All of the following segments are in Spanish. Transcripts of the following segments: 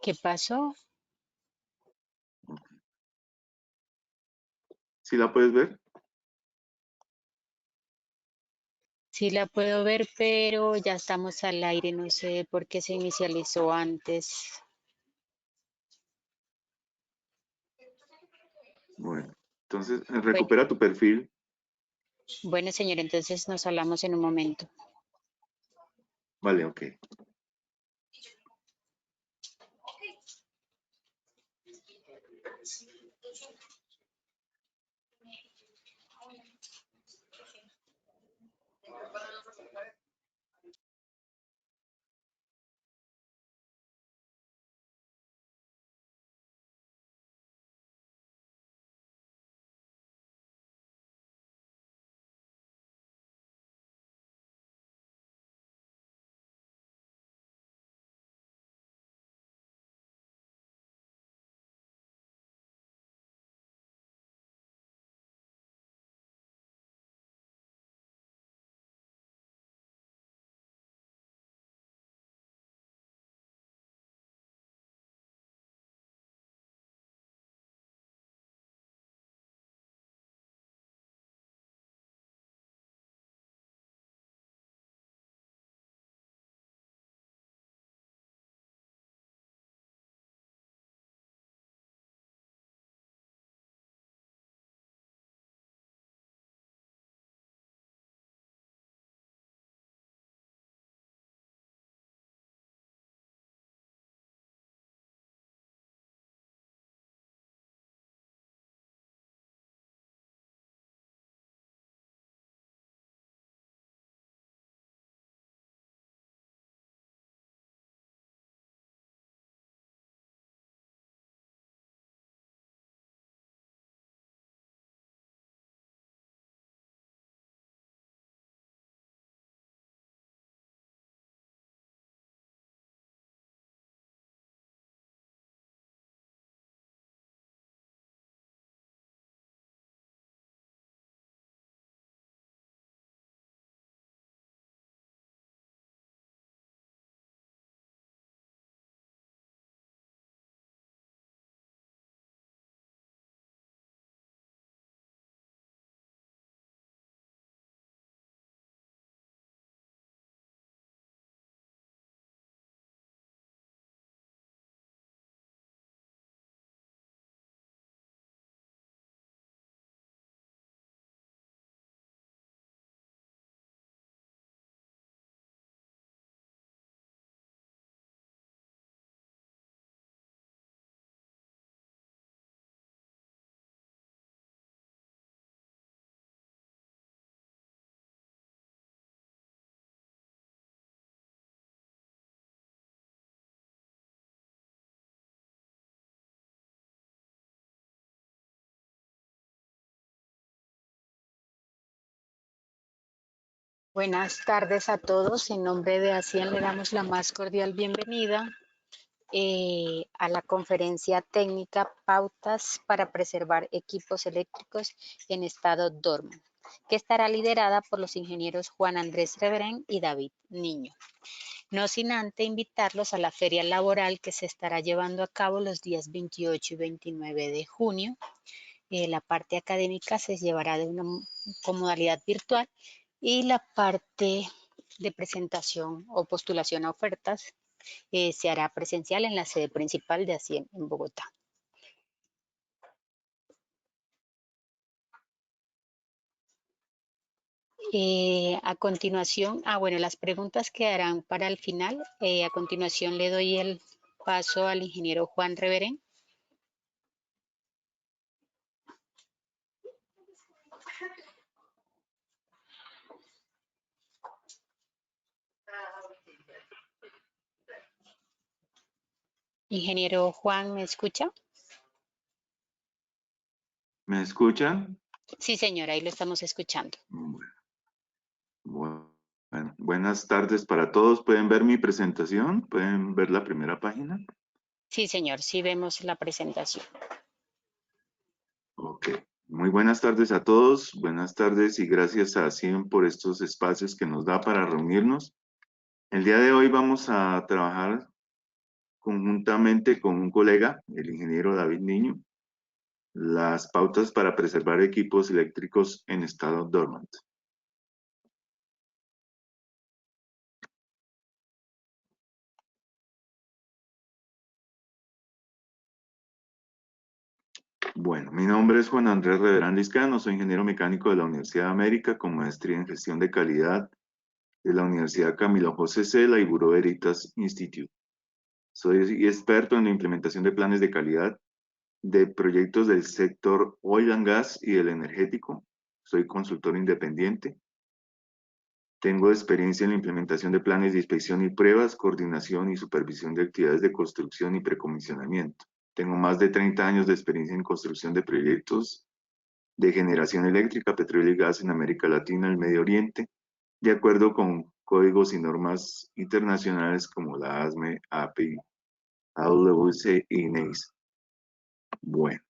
¿Qué pasó? ¿Sí la puedes ver? Sí la puedo ver, pero ya estamos al aire. No sé por qué se inicializó antes. Bueno, entonces Bueno, recupera tu perfil. bueno, señor, entonces nos hablamos en un momento. Vale, ok. Buenas tardes a todos. En nombre de ASIAN le damos la más cordial bienvenida a la conferencia técnica Pautas para preservar equipos eléctricos en estado dormant, que estará liderada por los ingenieros Juan Andrés Reverén y David Niño. No sin antes invitarlos a la feria laboral que se estará llevando a cabo los días 28 y 29 de junio. La parte académica se llevará con modalidad virtual y la parte de presentación o postulación a ofertas se hará presencial en la sede principal de ASIEN en Bogotá. A continuación, bueno, las preguntas quedarán para el final. A continuación le doy el paso al ingeniero Juan Reverén. Ingeniero Juan, ¿me escucha? ¿Me escuchan? Sí, señora, ahí lo estamos escuchando. Bueno, buenas tardes para todos. ¿Pueden ver mi presentación? ¿Pueden ver la primera página? Sí, señor, sí vemos la presentación. Ok. Muy buenas tardes a todos. Buenas tardes y gracias a CIEN por estos espacios que nos da para reunirnos. El día de hoy vamos a trabajar conjuntamente con un colega, el ingeniero David Niño, las pautas para preservar equipos eléctricos en estado dormant. Bueno, mi nombre es Juan Andrés Reverán Liscano, soy ingeniero mecánico de la Universidad de América con maestría en gestión de calidad de la Universidad Camilo José Cela y Bureau Veritas Institute. Soy experto en la implementación de planes de calidad de proyectos del sector oil and gas y del energético. Soy consultor independiente. Tengo experiencia en la implementación de planes de inspección y pruebas, coordinación y supervisión de actividades de construcción y precomisionamiento. Tengo más de 30 años de experiencia en construcción de proyectos de generación eléctrica, petróleo y gas en América Latina y el Medio Oriente, de acuerdo con códigos y normas internacionales como la ASME, API, AWC y NACE. Bueno,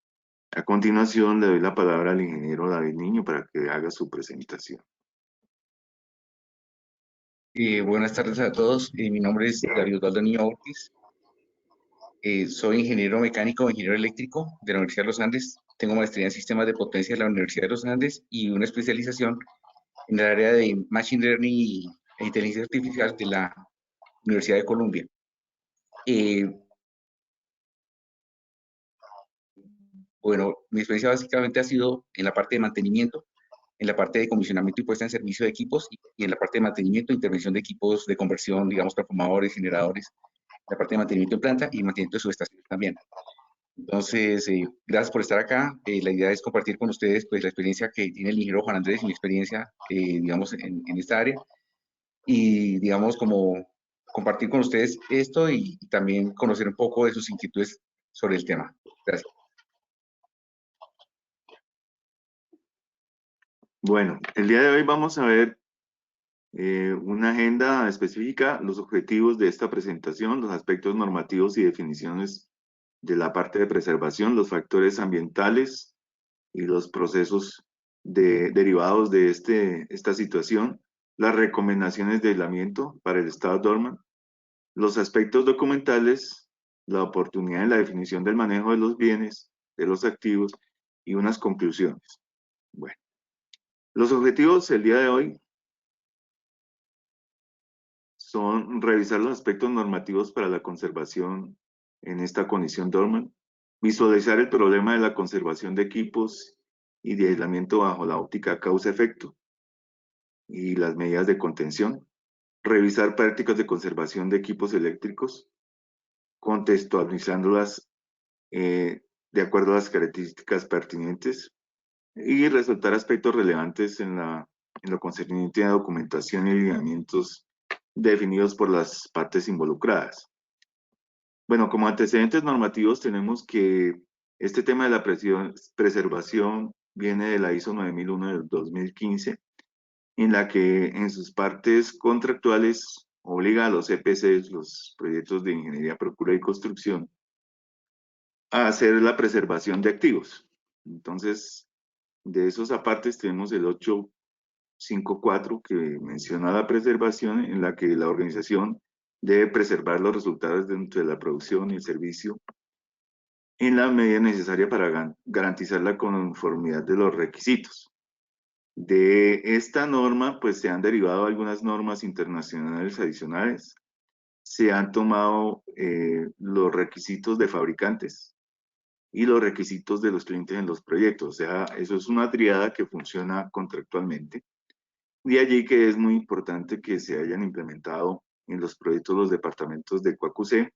a continuación le doy la palabra al ingeniero David Niño para que haga su presentación. Buenas tardes a todos. Mi nombre es David Osvaldo Niño Ortiz. Soy ingeniero mecánico, ingeniero eléctrico de la Universidad de los Andes. Tengo maestría en sistemas de potencia de la Universidad de los Andes y una especialización en el área de Machine Learning e Inteligencia Artificial de la Universidad de Columbia. Bueno, mi experiencia básicamente ha sido en la parte de mantenimiento, en la parte de comisionamiento y puesta en servicio de equipos y en la parte de mantenimiento e intervención de equipos de conversión, digamos, transformadores, generadores, la parte de mantenimiento en planta y mantenimiento de subestaciones también. Entonces, gracias por estar acá. La idea es compartir con ustedes pues, la experiencia que tiene el ingeniero Juan Andrés y mi experiencia, digamos, en esta área. Y, digamos, como compartir con ustedes esto y también conocer un poco de sus inquietudes sobre el tema. Gracias. Bueno, el día de hoy vamos a ver una agenda específica, los objetivos de esta presentación, los aspectos normativos y definiciones de la parte de preservación, los factores ambientales y los procesos derivados de esta situación, las recomendaciones de aislamiento para el estado dormant, los aspectos documentales, la oportunidad en la definición del manejo de los bienes, de los activos y unas conclusiones. Bueno, los objetivos el día de hoy son revisar los aspectos normativos para la conservación en esta condición dormant, visualizar el problema de la conservación de equipos y de aislamiento bajo la óptica causa-efecto y las medidas de contención, revisar prácticas de conservación de equipos eléctricos, contextualizándolas de acuerdo a las características pertinentes y resaltar aspectos relevantes en lo concerniente a documentación y lineamientos definidos por las partes involucradas. Bueno, como antecedentes normativos tenemos que este tema de la preservación viene de la ISO 9001 del 2015, en la que en sus partes contractuales obliga a los EPCs, los proyectos de ingeniería, procura y construcción, a hacer la preservación de activos. Entonces, de esos apartes tenemos el 854 que menciona la preservación, en la que la organización debe preservar los resultados dentro de la producción y el servicio en la medida necesaria para garantizar la conformidad de los requisitos. De esta norma, pues se han derivado algunas normas internacionales adicionales. Se han tomado los requisitos de fabricantes y los requisitos de los clientes en los proyectos. O sea, eso es una triada que funciona contractualmente. De allí que es muy importante que se hayan implementado en los proyectos los departamentos de CUACUC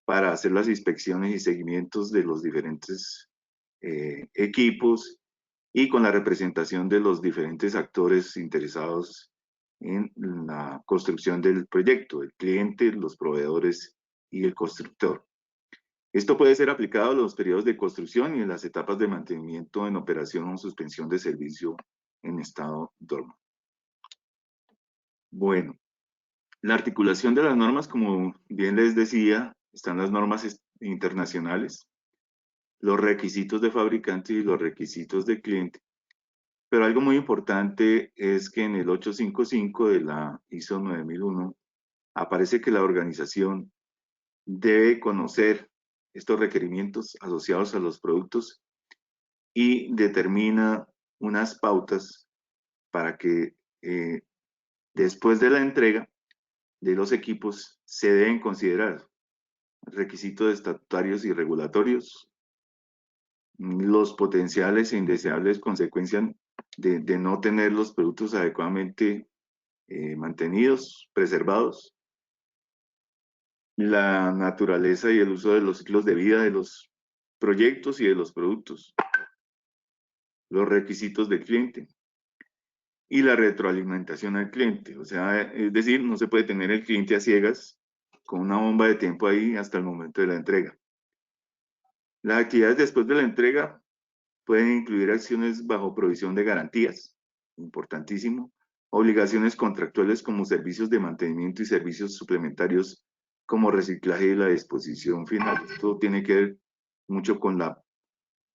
para hacer las inspecciones y seguimientos de los diferentes equipos y con la representación de los diferentes actores interesados en la construcción del proyecto, el cliente, los proveedores y el constructor. Esto puede ser aplicado a los periodos de construcción y en las etapas de mantenimiento en operación o suspensión de servicio en estado dormant. Bueno, la articulación de las normas, como bien les decía, están las normas internacionales, los requisitos de fabricante y los requisitos de cliente. Pero algo muy importante es que en el 855 de la ISO 9001 aparece que la organización debe conocer estos requerimientos asociados a los productos y determina unas pautas para que después de la entrega de los equipos se deben considerar requisitos estatutarios y regulatorios, los potenciales e indeseables consecuencias de no tener los productos adecuadamente mantenidos, preservados, la naturaleza y el uso de los ciclos de vida de los proyectos y de los productos, los requisitos del cliente y la retroalimentación al cliente. O sea, es decir, no se puede tener el cliente a ciegas con una bomba de tiempo ahí hasta el momento de la entrega. Las actividades después de la entrega pueden incluir acciones bajo provisión de garantías, importantísimo, obligaciones contractuales como servicios de mantenimiento y servicios suplementarios como reciclaje y la disposición final. Esto tiene que ver mucho con la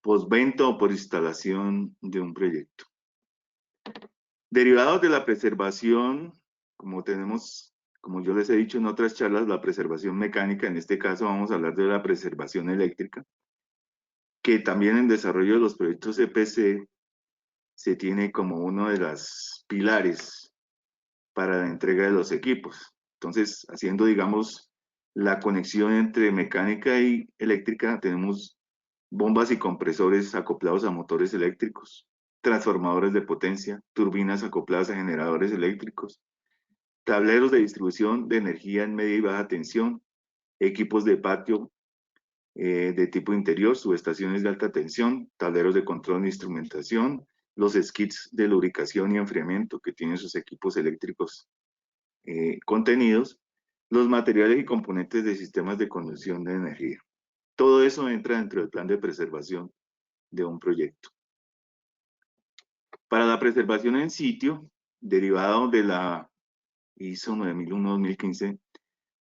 postventa o por instalación de un proyecto. Derivados de la preservación, como yo les he dicho en otras charlas, la preservación mecánica, en este caso vamos a hablar de la preservación eléctrica, que también en desarrollo de los proyectos EPC se tiene como uno de los pilares para la entrega de los equipos. Entonces, haciendo, digamos, la conexión entre mecánica y eléctrica, tenemos bombas y compresores acoplados a motores eléctricos, transformadores de potencia, turbinas acopladas a generadores eléctricos, tableros de distribución de energía en media y baja tensión, equipos de patio de tipo interior, subestaciones de alta tensión, tableros de control de instrumentación, los skids de lubricación y enfriamiento que tienen sus equipos eléctricos contenidos, los materiales y componentes de sistemas de conducción de energía. Todo eso entra dentro del plan de preservación de un proyecto. Para la preservación en sitio, derivado de la ISO 9001-2015,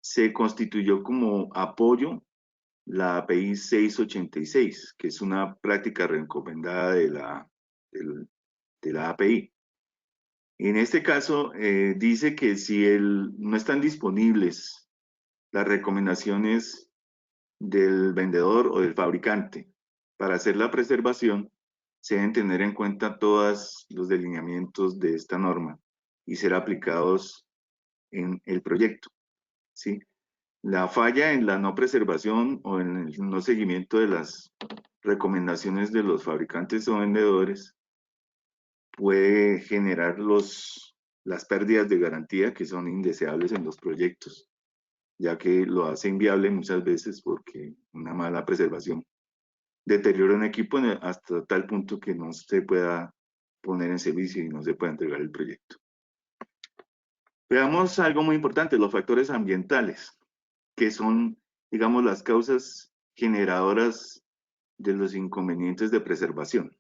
se constituyó como apoyo la API 686, que es una práctica recomendada de la API. En este caso, dice que si no están disponibles las recomendaciones del vendedor o del fabricante para hacer la preservación, se deben tener en cuenta todos los delineamientos de esta norma y ser aplicados en el proyecto, ¿sí? La falla en la no preservación o en el no seguimiento de las recomendaciones de los fabricantes o vendedores puede generar las pérdidas de garantía que son indeseables en los proyectos, ya que lo hace inviable muchas veces porque una mala preservación deteriora un equipo hasta tal punto que no se pueda poner en servicio y no se pueda entregar el proyecto. Veamos algo muy importante, los factores ambientales, que son, digamos, las causas generadoras de los inconvenientes de preservación.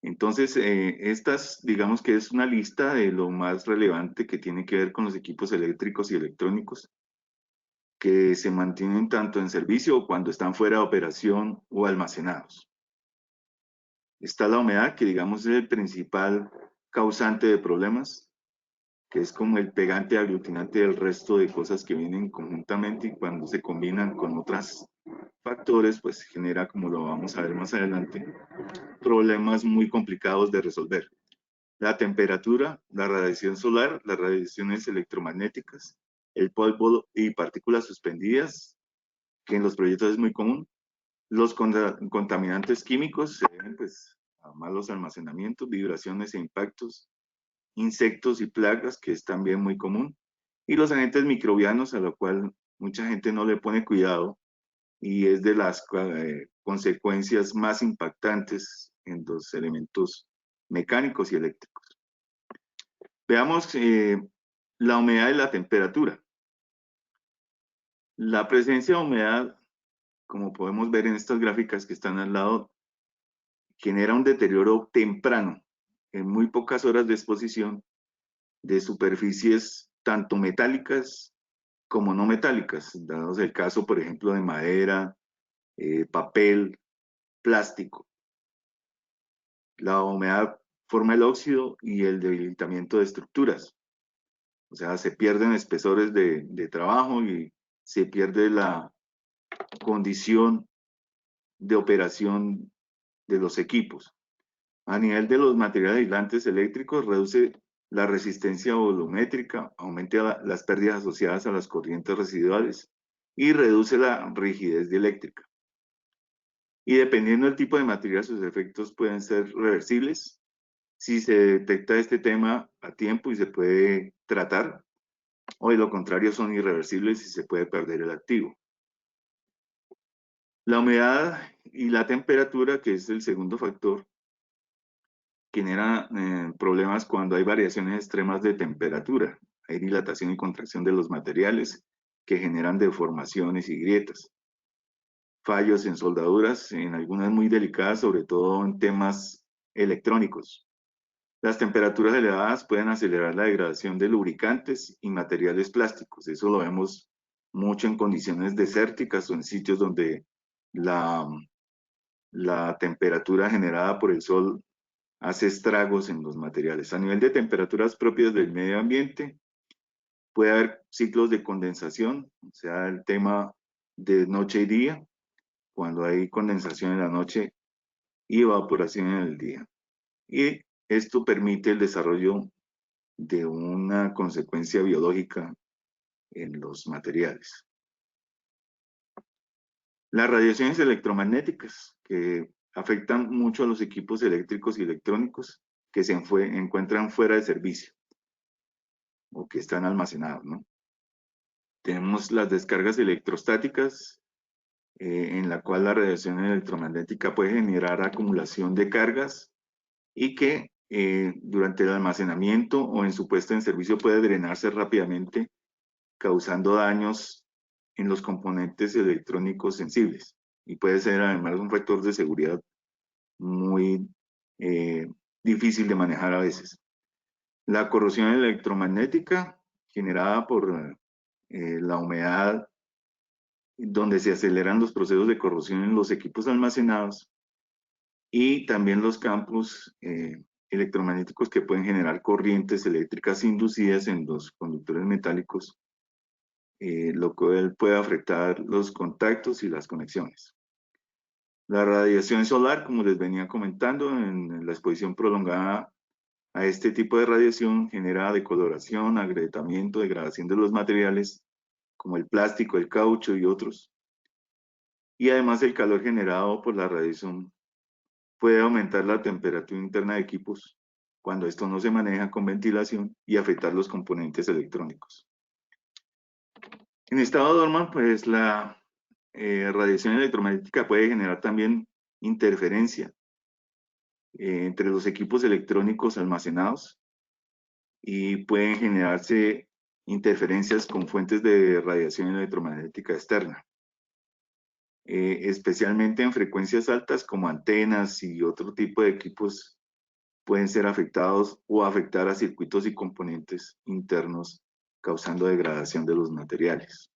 Entonces, estas, digamos que es una lista de lo más relevante que tiene que ver con los equipos eléctricos y electrónicos que se mantienen tanto en servicio o cuando están fuera de operación o almacenados. Está la humedad, que digamos es el principal causante de problemas, que es como el pegante aglutinante del resto de cosas que vienen conjuntamente y cuando se combinan con otros factores, pues genera, como lo vamos a ver más adelante, problemas muy complicados de resolver. La temperatura, la radiación solar, las radiaciones electromagnéticas, el polvo y partículas suspendidas, que en los proyectos es muy común, los contaminantes químicos se deben pues, a malos almacenamientos, vibraciones e impactos, insectos y plagas, que es también muy común, y los agentes microbianos, a lo cual mucha gente no le pone cuidado, y es de las consecuencias más impactantes en los elementos mecánicos y eléctricos. Veamos la humedad y la temperatura. La presencia de humedad, como podemos ver en estas gráficas que están al lado, genera un deterioro temprano, en muy pocas horas de exposición, de superficies tanto metálicas como no metálicas, dados el caso, por ejemplo, de madera, papel, plástico. La humedad forma el óxido y el debilitamiento de estructuras. O sea, se pierden espesores de trabajo y se pierde la condición de operación de los equipos. A nivel de los materiales aislantes eléctricos, reduce la resistencia volumétrica, aumenta las pérdidas asociadas a las corrientes residuales y reduce la rigidez dieléctrica. Y dependiendo del tipo de material, sus efectos pueden ser reversibles si se detecta este tema a tiempo y se puede tratar, o de lo contrario son irreversibles y se puede perder el activo. La humedad y la temperatura, que es el segundo factor, genera problemas cuando hay variaciones extremas de temperatura. Hay dilatación y contracción de los materiales que generan deformaciones y grietas. Fallos en soldaduras, en algunas muy delicadas, sobre todo en temas electrónicos. Las temperaturas elevadas pueden acelerar la degradación de lubricantes y materiales plásticos. Eso lo vemos mucho en condiciones desérticas o en sitios donde la temperatura generada por el sol hace estragos en los materiales. A nivel de temperaturas propias del medio ambiente, puede haber ciclos de condensación, o sea, el tema de noche y día, cuando hay condensación en la noche y evaporación en el día. Y esto permite el desarrollo de una consecuencia biológica en los materiales. Las radiaciones electromagnéticas, que afectan mucho a los equipos eléctricos y electrónicos que se encuentran fuera de servicio o que están almacenados, ¿no? Tenemos las descargas electrostáticas, en la cual la radiación electromagnética puede generar acumulación de cargas y que durante el almacenamiento o en su puesta en servicio puede drenarse rápidamente, causando daños en los componentes electrónicos sensibles. Y puede ser además un factor de seguridad muy difícil de manejar a veces. La corrosión electromagnética generada por la humedad, donde se aceleran los procesos de corrosión en los equipos almacenados, y también los campos electromagnéticos que pueden generar corrientes eléctricas inducidas en los conductores metálicos, lo cual puede afectar los contactos y las conexiones. La radiación solar, como les venía comentando, en la exposición prolongada a este tipo de radiación genera decoloración, agrietamiento, degradación de los materiales, como el plástico, el caucho y otros. Y además el calor generado por la radiación puede aumentar la temperatura interna de equipos cuando esto no se maneja con ventilación y afectar los componentes electrónicos. En estado normal, pues la radiación electromagnética puede generar también interferencia entre los equipos electrónicos almacenados y pueden generarse interferencias con fuentes de radiación electromagnética externa, especialmente en frecuencias altas como antenas y otro tipo de equipos pueden ser afectados o afectar a circuitos y componentes internos, causando degradación de los materiales.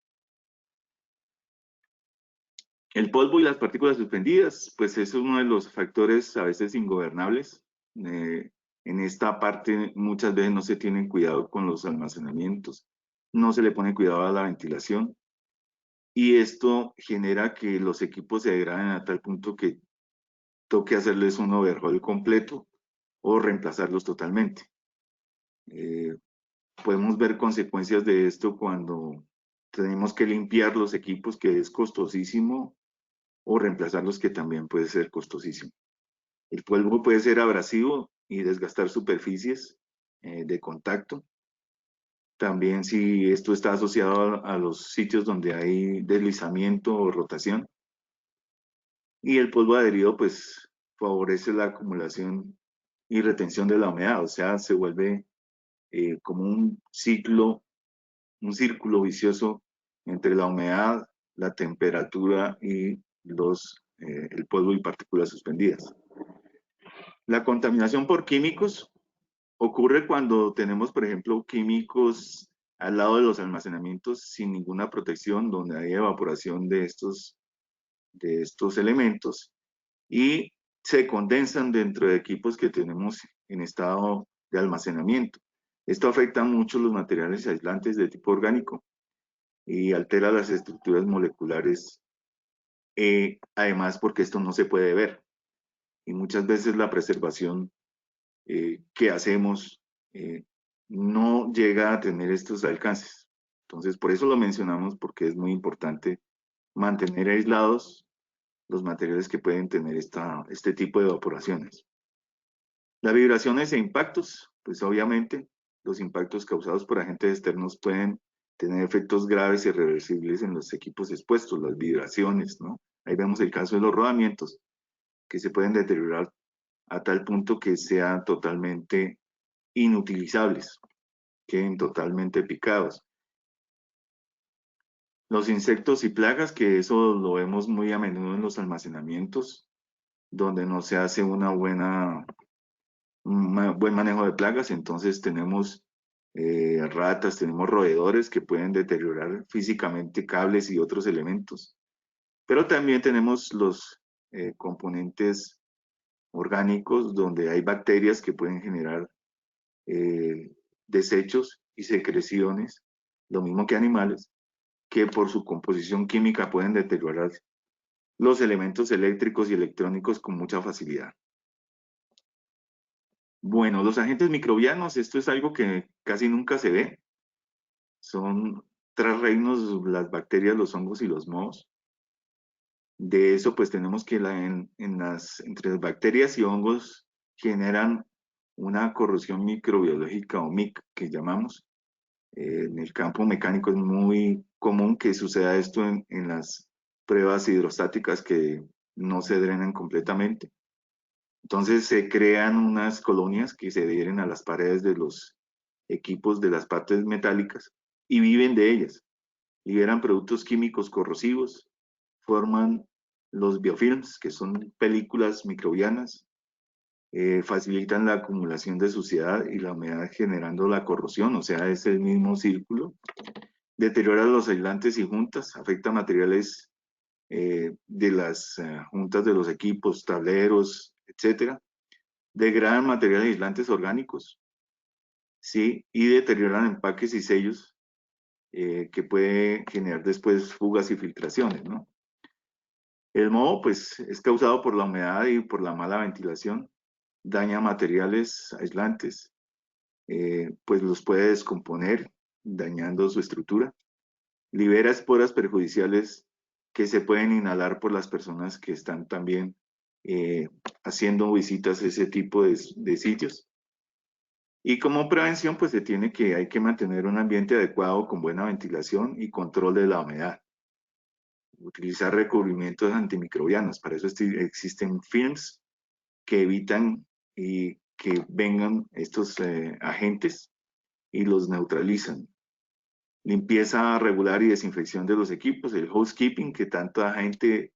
El polvo y las partículas suspendidas, pues es uno de los factores a veces ingobernables. En esta parte muchas veces no se tienen cuidado con los almacenamientos, no se le pone cuidado a la ventilación, y esto genera que los equipos se degraden a tal punto que toque hacerles un overhaul completo o reemplazarlos totalmente. Podemos ver consecuencias de esto cuando tenemos que limpiar los equipos, que es costosísimo, o reemplazarlos, que también puede ser costosísimo. El polvo puede ser abrasivo y desgastar superficies de contacto. También si esto está asociado a los sitios donde hay deslizamiento o rotación. Y el polvo adherido pues favorece la acumulación y retención de la humedad, o sea, se vuelve como un círculo vicioso entre la humedad, la temperatura y el polvo y partículas suspendidas. La contaminación por químicos ocurre cuando tenemos, por ejemplo, químicos al lado de los almacenamientos sin ninguna protección, donde hay evaporación de estos elementos y se condensan dentro de equipos que tenemos en estado de almacenamiento. Esto afecta mucho los materiales aislantes de tipo orgánico y altera las estructuras moleculares, además porque esto no se puede ver. Y muchas veces la preservación que hacemos no llega a tener estos alcances. Entonces, por eso lo mencionamos, porque es muy importante mantener aislados los materiales que pueden tener este tipo de evaporaciones. Las vibraciones e impactos, pues obviamente los impactos causados por agentes externos pueden tener efectos graves y irreversibles en los equipos expuestos, las vibraciones, ¿no? Ahí vemos el caso de los rodamientos, que se pueden deteriorar a tal punto que sean totalmente inutilizables, queden totalmente picados. Los insectos y plagas, que eso lo vemos muy a menudo en los almacenamientos, donde no se hace un buen manejo de plagas, entonces tenemos ratas, tenemos roedores que pueden deteriorar físicamente cables y otros elementos. Pero también tenemos los componentes orgánicos, donde hay bacterias que pueden generar desechos y secreciones, lo mismo que animales, que por su composición química pueden deteriorar los elementos eléctricos y electrónicos con mucha facilidad. Bueno, los agentes microbianos, esto es algo que casi nunca se ve. Son tres reinos: las bacterias, los hongos y los mohos. De eso, pues tenemos que entre las bacterias y hongos generan una corrosión microbiológica, o MIC, que llamamos. En el campo mecánico es muy común que suceda esto en las pruebas hidrostáticas que no se drenan completamente. Entonces se crean unas colonias que se adhieren a las paredes de los equipos de las partes metálicas y viven de ellas. Liberan productos químicos corrosivos, forman los biofilms, que son películas microbianas, facilitan la acumulación de suciedad y la humedad generando la corrosión, o sea, es el mismo círculo. Deteriora los aislantes y juntas, afecta materiales de las juntas de los equipos, tableros, etcétera. Degradan materiales aislantes orgánicos, ¿sí? Y deterioran empaques y sellos que puede generar después fugas y filtraciones, ¿no? El moho, pues, es causado por la humedad y por la mala ventilación, daña materiales aislantes, pues los puede descomponer, dañando su estructura. Libera esporas perjudiciales que se pueden inhalar por las personas que están también haciendo visitas a ese tipo de sitios. Y como prevención, pues hay que mantener un ambiente adecuado con buena ventilación y control de la humedad. Utilizar recubrimientos antimicrobianos, para eso existen films que evitan y que vengan estos agentes y los neutralizan. Limpieza regular y desinfección de los equipos, el housekeeping, que tanta gente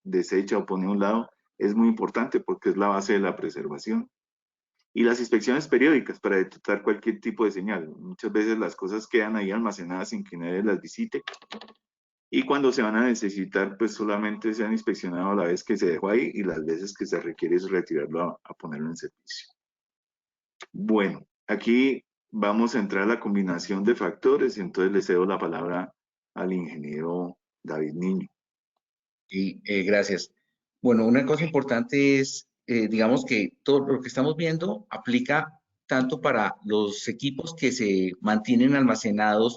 desecha o pone a un lado, es muy importante porque es la base de la preservación. Y las inspecciones periódicas para detectar cualquier tipo de señal. Muchas veces las cosas quedan ahí almacenadas sin que nadie las visite, y cuando se van a necesitar, pues solamente se han inspeccionado a la vez que se dejó ahí y las veces que se requiere es retirarlo a ponerlo en servicio. Bueno, aquí vamos a entrar a la combinación de factores, entonces le cedo la palabra al ingeniero David Niño. Sí, gracias. Bueno, una cosa importante es, digamos que todo lo que estamos viendo aplica tanto para los equipos que se mantienen almacenados,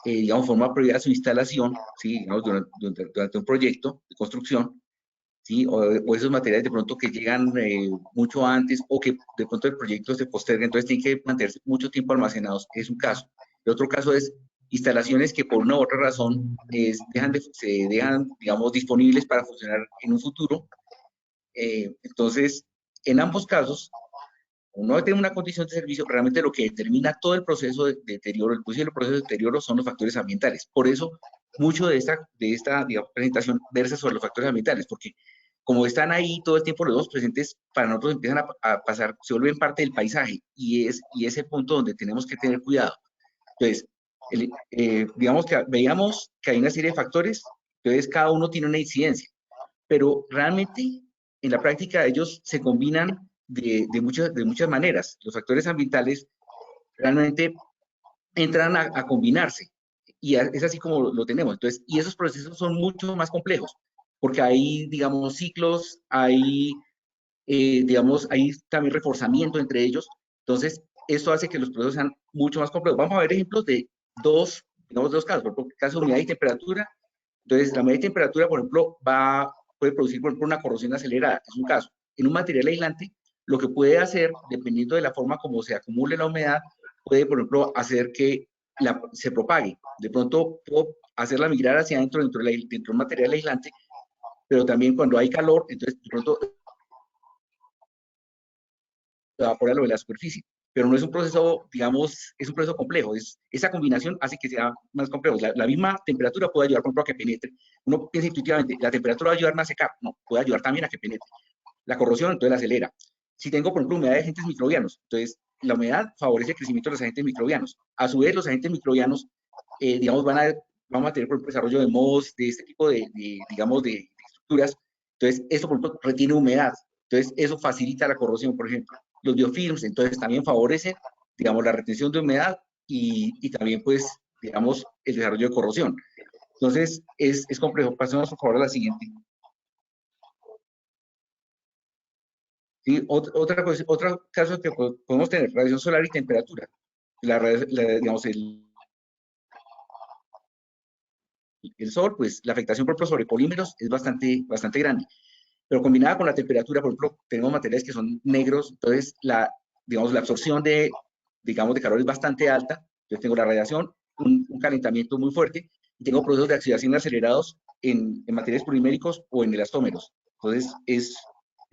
digamos, forma previa a su instalación, ¿sí? Digamos, durante un proyecto de construcción, ¿sí? O esos materiales de pronto que llegan mucho antes, o que de pronto el proyecto se posterga, entonces tienen que mantenerse mucho tiempo almacenados, es un caso. El otro caso es instalaciones que por una u otra razón se dejan, digamos, disponibles para funcionar en un futuro. Entonces, en ambos casos, uno tiene una condición de servicio, realmente lo que determina todo el proceso de deterioro, el posible proceso de deterioro, son los factores ambientales. Por eso, mucho de esta digamos, presentación versa sobre los factores ambientales, porque como están ahí todo el tiempo los dos presentes, para nosotros empiezan a pasar, se vuelven parte del paisaje, y es el punto donde tenemos que tener cuidado. Entonces, digamos que veíamos que hay una serie de factores, entonces cada uno tiene una incidencia, pero realmente en la práctica ellos se combinan de muchas maneras. Los factores ambientales realmente entran a combinarse. es así como lo tenemos. Entonces, y esos procesos son mucho más complejos, porque hay, digamos, ciclos, hay, digamos, hay también reforzamiento entre ellos. Entonces, esto hace que los procesos sean mucho más complejos. Vamos a ver ejemplos de dos casos. Por ejemplo, el caso de humedad y temperatura. Entonces, la humedad y temperatura, por ejemplo, puede producir, por ejemplo, una corrosión acelerada. Es un caso. En un material aislante, lo que puede hacer, dependiendo de la forma como se acumule la humedad, puede, por ejemplo, hacer que se propague. De pronto, puedo hacerla migrar hacia adentro dentro de un material aislante, pero también cuando hay calor, entonces de pronto evapora lo de la superficie. Pero no es un proceso, digamos, es un proceso complejo. Esa combinación hace que sea más complejo. La misma temperatura puede ayudar, por ejemplo, a que penetre. Uno piensa intuitivamente, la temperatura va a ayudar a secar. No, puede ayudar también a que penetre. La corrosión, entonces la acelera. Si tengo, por ejemplo, humedad de agentes microbianos, entonces la humedad favorece el crecimiento de los agentes microbianos. A su vez, los agentes microbianos, digamos, vamos a tener, por ejemplo, desarrollo de mohos, de este tipo digamos, de estructuras. Entonces, eso, por ejemplo, retiene humedad. Entonces, eso facilita la corrosión, por ejemplo. Los biofilms, entonces, también favorecen, digamos, la retención de humedad y también, pues, digamos, el desarrollo de corrosión. Entonces, es complejo. Pasemos, por favor, a la siguiente. ¿Sí? Otro caso que podemos tener, radiación solar y temperatura. Digamos, el sol, pues la afectación, por ejemplo, sobre polímeros es bastante grande. Pero combinada con la temperatura, por ejemplo, tenemos materiales que son negros, entonces digamos, la absorción digamos, de calor es bastante alta. Entonces tengo la radiación, un calentamiento muy fuerte, y tengo procesos de oxidación acelerados en materiales poliméricos o en elastómeros. Entonces, es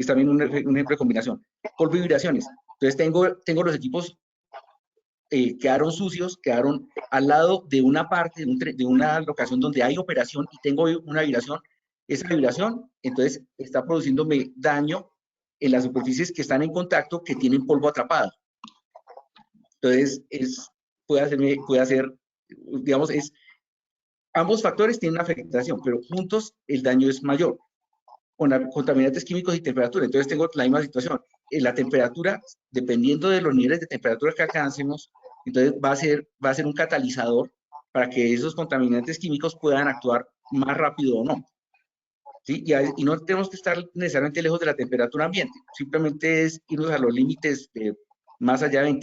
también un ejemplo de combinación. Polvo y vibraciones. Entonces, tengo los equipos quedaron sucios, quedaron al lado de una parte, de una locación donde hay operación y tengo una vibración. Esa vibración, entonces, está produciéndome daño en las superficies que están en contacto, que tienen polvo atrapado. Entonces, puede hacer, digamos, ambos factores tienen una afectación, pero juntos el daño es mayor. Con contaminantes químicos y temperatura. Entonces tengo la misma situación. La temperatura, dependiendo de los niveles de temperatura que alcancemos, entonces va a ser un catalizador para que esos contaminantes químicos puedan actuar más rápido o no. ¿Sí? Y no tenemos que estar necesariamente lejos de la temperatura ambiente. Simplemente es irnos a los límites de más allá de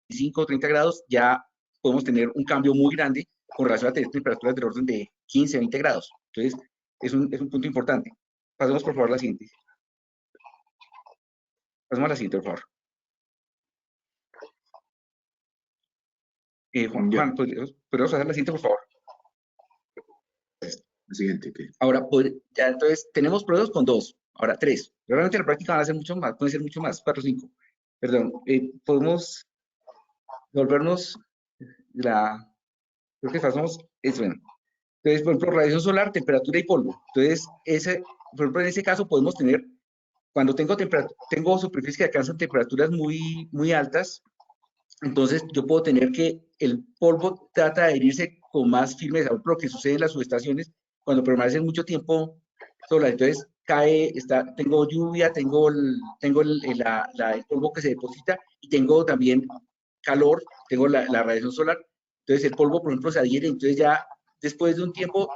25 o 30 grados, ya podemos tener un cambio muy grande con relación a tener temperaturas del orden de 15, 20 grados. Entonces, es un punto importante. Pasemos, por favor, a la siguiente. Pasemos a la siguiente, por favor. Juan, ¿podríamos pasar a la siguiente, por favor? La siguiente. Okay. Ahora, ya entonces, tenemos pruebas con 2, ahora 3. Realmente en la práctica van a ser mucho más, pueden ser mucho más, 4 o 5. Perdón, podemos volvernos creo que pasamos, es bueno. Entonces, por ejemplo, radiación solar, temperatura y polvo. Entonces, por ejemplo, en ese caso podemos tener, cuando tengo superficies que alcanzan temperaturas muy altas, entonces yo puedo tener que el polvo trata de adherirse con más firmeza. Lo que sucede en las subestaciones, cuando permanecen mucho tiempo solas, entonces tengo lluvia, tengo el polvo que se deposita y tengo también calor, tengo la radiación solar. Entonces el polvo, por ejemplo, se adhiere, entonces ya después de un tiempo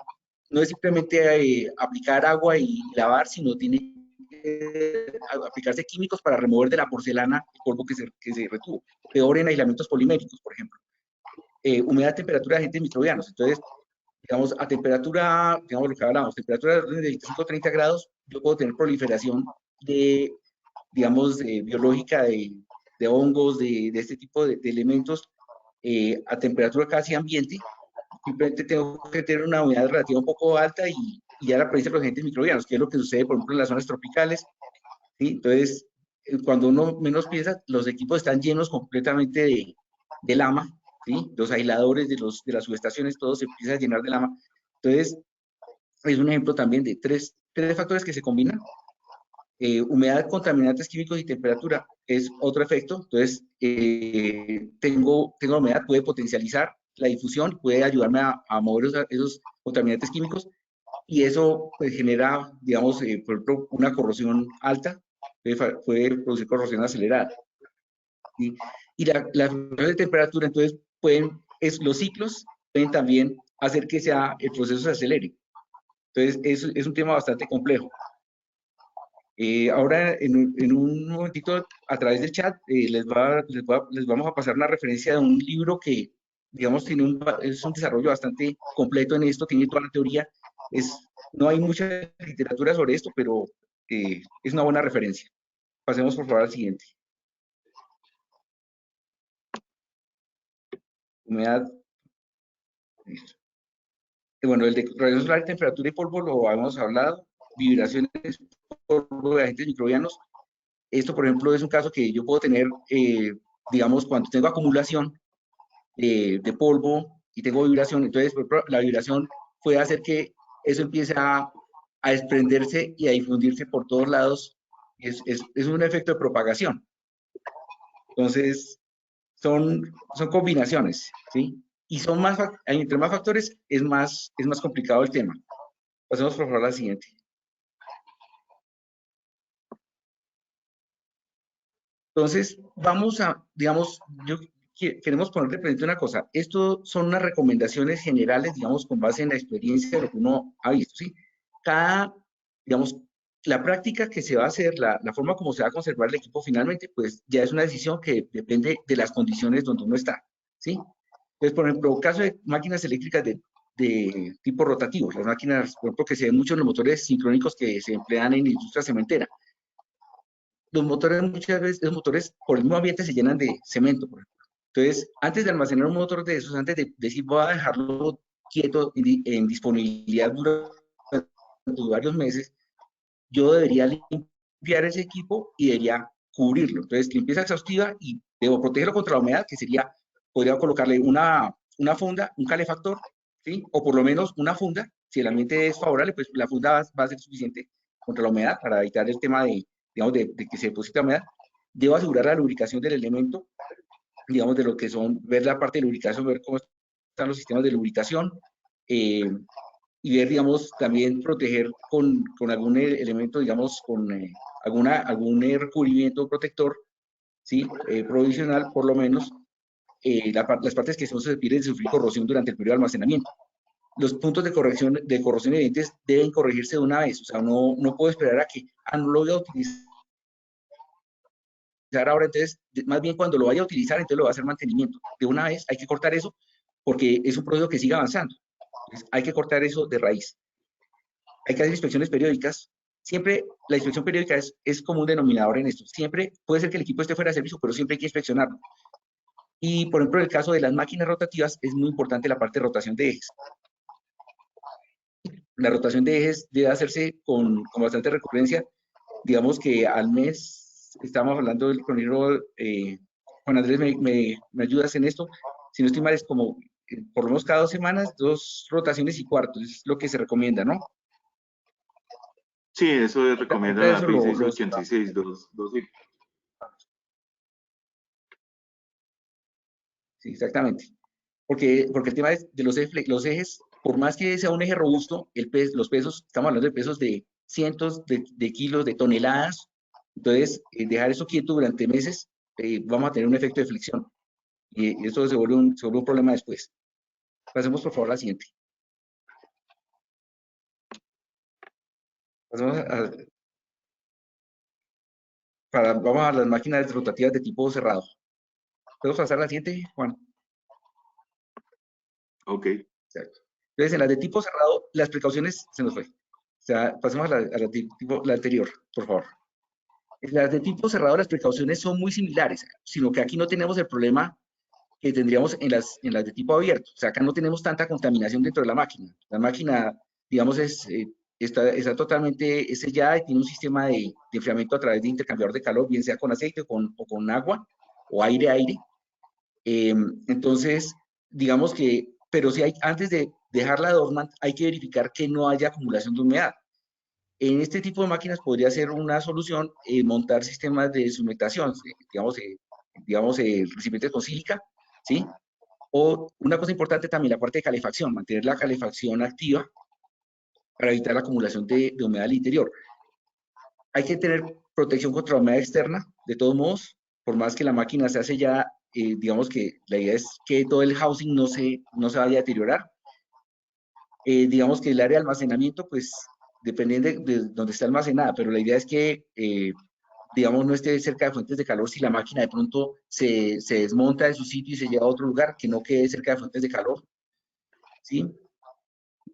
no es simplemente aplicar agua y lavar, sino tiene que aplicarse químicos para remover de la porcelana el polvo que se retuvo. Peor en aislamientos poliméricos, por ejemplo. Humedad, temperatura de agentes microbianos. Entonces, digamos, a temperatura, digamos lo que hablamos, temperatura de 25 o 30 grados, yo puedo tener proliferación digamos, biológica de hongos, de este tipo de elementos a temperatura casi ambiente. Simplemente tengo que tener una humedad relativa un poco alta y ya la presencia de los agentes microbianos, que es lo que sucede, por ejemplo, en las zonas tropicales. ¿Sí? Entonces, cuando uno menos piensa, los equipos están llenos completamente de lama, ¿sí? Los aisladores de las subestaciones, todo se empieza a llenar de lama. Entonces, es un ejemplo también de tres factores que se combinan. Humedad, contaminantes químicos y temperatura es otro efecto. Entonces, tengo humedad, puede potencializar la difusión, puede ayudarme a mover esos contaminantes químicos y eso pues, genera, digamos, por ejemplo, una corrosión alta, puede producir corrosión acelerada. ¿Sí? Y la de temperatura, entonces, los ciclos pueden también hacer que el proceso se acelere. Entonces, es un tema bastante complejo. Ahora, en un momentito, a través del chat, les vamos a pasar una referencia de un libro que, digamos, es un desarrollo bastante completo en esto, tiene toda la teoría. No hay mucha literatura sobre esto, pero es una buena referencia. Pasemos, por favor, al siguiente. Humedad. Listo. Bueno, el de radiación solar, temperatura y polvo lo habíamos hablado. Vibraciones, polvo de agentes microbianos. Esto, por ejemplo, es un caso que yo puedo tener, digamos, cuando tengo acumulación de polvo y tengo vibración. Entonces, por ejemplo, la vibración puede hacer que eso empiece a desprenderse y a difundirse por todos lados. Es un efecto de propagación. Entonces, son combinaciones, ¿sí? Y entre más factores, es más complicado el tema. Pasemos, por favor, a la siguiente. Entonces, vamos a, digamos, queremos poner de presente una cosa. Esto son unas recomendaciones generales, digamos, con base en la experiencia de lo que uno ha visto, ¿sí? Digamos, la práctica que se va a hacer, la forma como se va a conservar el equipo finalmente, pues ya es una decisión que depende de las condiciones donde uno está, ¿sí? Entonces, por ejemplo, caso de máquinas eléctricas de tipo rotativo, las máquinas, por ejemplo, que se ven mucho en los motores sincrónicos que se emplean en la industria cementera. Los motores muchas veces, los motores por el mismo ambiente se llenan de cemento, por ejemplo. Entonces, antes de almacenar un motor de esos, antes de decir voy a dejarlo quieto en disponibilidad durante varios meses, yo debería limpiar ese equipo y debería cubrirlo. Entonces, limpieza exhaustiva y debo protegerlo contra la humedad, que podría colocarle una funda, un calefactor, ¿sí? O por lo menos una funda. Si el ambiente es favorable, pues la funda va a ser suficiente contra la humedad para evitar el tema digamos, de que se deposite humedad. Debo asegurar la lubricación del elemento, digamos, de lo que ver la parte de lubricación, ver cómo están los sistemas de lubricación, y ver, digamos, también proteger con algún elemento, digamos, con algún recubrimiento protector, ¿sí? Provisional, por lo menos, las partes que son susceptibles de sufrir corrosión durante el periodo de almacenamiento. Los puntos de corrosión evidentes deben corregirse de una vez, o sea, no puedo esperar a que, no lo voy a utilizar ahora, entonces, más bien cuando lo vaya a utilizar, entonces lo va a hacer mantenimiento. De una vez hay que cortar eso, porque es un proceso que sigue avanzando. Entonces, hay que cortar eso de raíz. Hay que hacer inspecciones periódicas. Siempre la inspección periódica es como un denominador en esto. Siempre puede ser que el equipo esté fuera de servicio, pero siempre hay que inspeccionarlo. Y, por ejemplo, en el caso de las máquinas rotativas, es muy importante la parte de rotación de ejes. La rotación de ejes debe hacerse con bastante recurrencia. Digamos que al mes, estamos hablando con el Juan Andrés, me ayudas en esto. Si no estoy mal, es como, por lo menos cada 2 semanas, 2 rotaciones y cuarto. Es lo que se recomienda, ¿no? Sí, eso recomienda la PI 686, Sí, exactamente. Porque el tema de los ejes, por más que sea un eje robusto, los pesos, estamos hablando de pesos de cientos de kilos, de toneladas. Entonces, dejar eso quieto durante meses, vamos a tener un efecto de fricción. Y eso se vuelve un problema después. Pasemos, por favor, a la siguiente. Vamos a las máquinas rotativas de tipo cerrado. ¿Podemos pasar a la siguiente, Juan? Ok. Exacto. Entonces, en las de tipo cerrado, las precauciones se nos fue. O sea, pasemos a la anterior, por favor. En las de tipo cerrado, las precauciones son muy similares, sino que aquí no tenemos el problema que tendríamos en las de tipo abierto. O sea, acá no tenemos tanta contaminación dentro de la máquina. La máquina, digamos, está totalmente sellada y tiene un sistema de enfriamiento a través de intercambiador de calor, bien sea con aceite o con agua o aire-aire. Entonces, digamos que, pero si antes de dejarla dormant, hay que verificar que no haya acumulación de humedad. En este tipo de máquinas podría ser una solución montar sistemas de deshumectación, digamos, recipientes con sílica, ¿sí? O una cosa importante también, la parte de calefacción, mantener la calefacción activa para evitar la acumulación de humedad al interior. Hay que tener protección contra la humedad externa, de todos modos, por más que la máquina sea sellada, digamos que la idea es que todo el housing no se vaya a deteriorar. Digamos que el área de almacenamiento, pues, depende de dónde está almacenada, pero la idea es que, digamos, no esté cerca de fuentes de calor si la máquina de pronto se desmonta de su sitio y se lleva a otro lugar, que no quede cerca de fuentes de calor, ¿sí?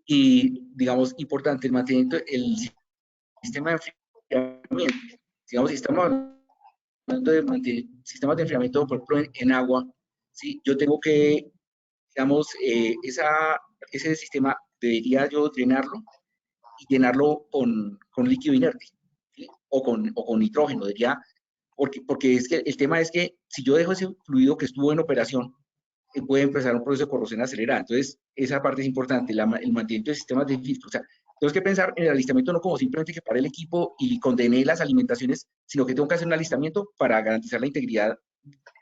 Y, digamos, importante, el mantenimiento, el sistema de enfriamiento. Digamos, si estamos hablando de sistemas de enfriamiento, por ejemplo, en agua, ¿sí? Yo tengo que, digamos, ese sistema debería yo drenarlo y llenarlo con líquido inerte, ¿sí? o con nitrógeno, diría, porque es que el tema es que si yo dejo ese fluido que estuvo en operación, puede empezar un proceso de corrosión acelerada. Entonces, esa parte es importante, el mantenimiento de sistemas de filtro. O sea, tenemos que pensar en el alistamiento no como simplemente que pare el equipo y condene las alimentaciones, sino que tengo que hacer un alistamiento para garantizar la integridad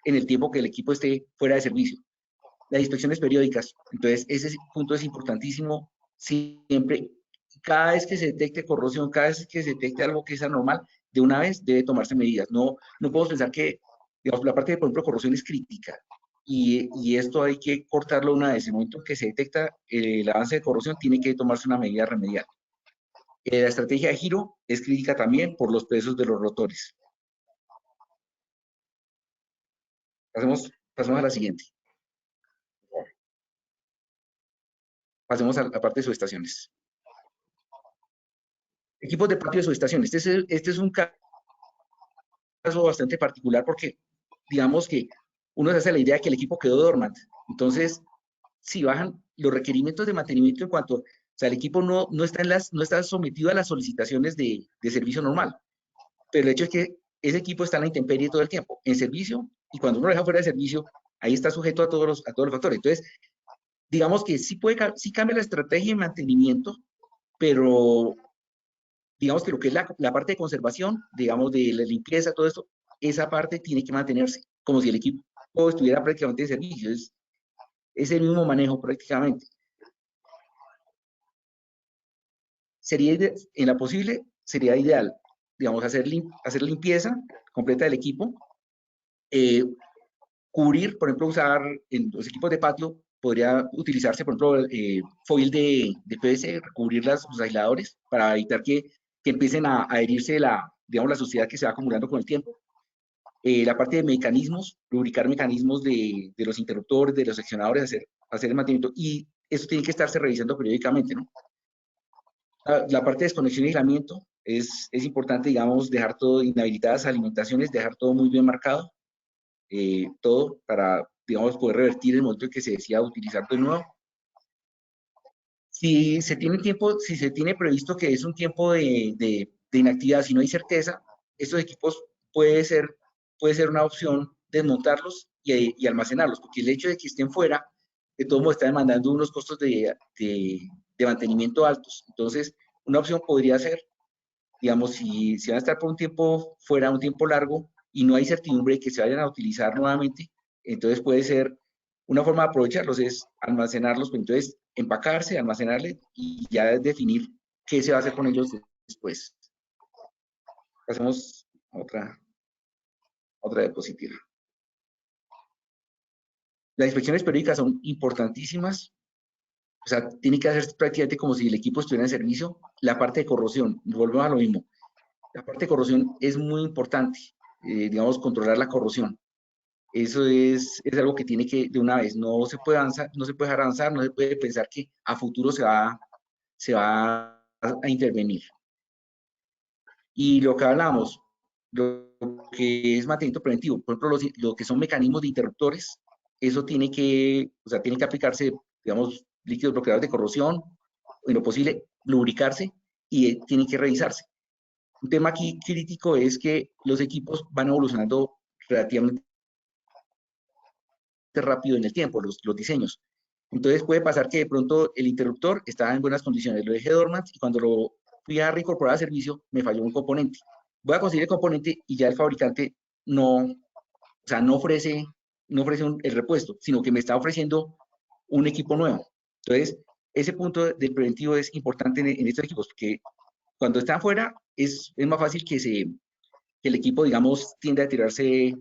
en el tiempo que el equipo esté fuera de servicio. Las inspecciones periódicas, entonces ese punto es importantísimo siempre. Cada vez que se detecte corrosión, cada vez que se detecte algo que es anormal, de una vez debe tomarse medidas. No podemos pensar que, digamos, la parte de, por ejemplo, corrosión es crítica y esto hay que cortarlo una vez. En el momento en que se detecta el avance de corrosión, tiene que tomarse una medida remedial. La estrategia de giro es crítica también por los pesos de los rotores. Pasemos a la siguiente. Pasemos a la parte de subestaciones. Equipos de patio de subestaciones. Este es un caso bastante particular porque, digamos que uno se hace la idea de que el equipo quedó dormant. Entonces, si bajan los requerimientos de mantenimiento en cuanto, o sea, el equipo no está sometido a las solicitaciones de servicio normal. Pero el hecho es que ese equipo está en la intemperie todo el tiempo, en servicio, y cuando uno lo deja fuera de servicio, ahí está sujeto a todos los factores. Entonces, digamos que sí cambia la estrategia de mantenimiento, pero digamos que lo que es la parte de conservación, digamos, de la limpieza, todo esto, esa parte tiene que mantenerse, como si el equipo estuviera prácticamente en servicio. Es el mismo manejo prácticamente. En la posible, sería ideal, digamos, hacer limpieza completa del equipo, cubrir, por ejemplo, usar en los equipos de patio, podría utilizarse, por ejemplo, foil de PVC, recubrir los aisladores para evitar que empiecen a adherirse digamos, la suciedad que se va acumulando con el tiempo. La parte de mecanismos, lubricar mecanismos de los interruptores, de los seccionadores, hacer el mantenimiento, y eso tiene que estarse revisando periódicamente, ¿no? La parte de desconexión y aislamiento es importante, digamos, dejar todo, inhabilitadas alimentaciones, dejar todo muy bien marcado, todo para, digamos, poder revertir el momento en que se decida utilizar de nuevo. Si se tiene previsto que es un tiempo de inactividad, si no hay certeza, estos equipos puede ser una opción desmontarlos y almacenarlos, porque el hecho de que estén fuera, de todo modo está demandando unos costos de mantenimiento altos. Entonces, una opción podría ser, digamos, si van a estar por un tiempo fuera, un tiempo largo, y no hay certidumbre de que se vayan a utilizar nuevamente, entonces puede ser una forma de aprovecharlos, es almacenarlos, pues entonces empacarse, almacenarle y ya definir qué se va a hacer con ellos después. Pasemos a otra diapositiva. Las inspecciones periódicas son importantísimas, o sea, tiene que hacerse prácticamente como si el equipo estuviera en servicio. La parte de corrosión, volvemos a lo mismo. La parte de corrosión es muy importante, digamos, controlar la corrosión. Eso es algo que tiene que, de una vez, no se puede avanzar, no se puede dejar avanzar, no se puede pensar que a futuro se va a intervenir. Y lo que hablamos, lo que es mantenimiento preventivo, por ejemplo, lo que son mecanismos de interruptores, eso tiene que aplicarse, digamos, líquidos bloqueadores de corrosión, en lo posible, lubricarse y tiene que revisarse. Un tema aquí crítico es que los equipos van evolucionando relativamente rápido en el tiempo, los diseños. Entonces puede pasar que de pronto el interruptor estaba en buenas condiciones, lo dejé dormant y cuando lo fui a reincorporar al servicio me falló un componente. Voy a conseguir el componente y ya el fabricante no ofrece el repuesto, sino que me está ofreciendo un equipo nuevo. Entonces, ese punto del preventivo es importante en estos equipos, porque cuando están fuera es más fácil que el equipo, digamos, tiende a tirarse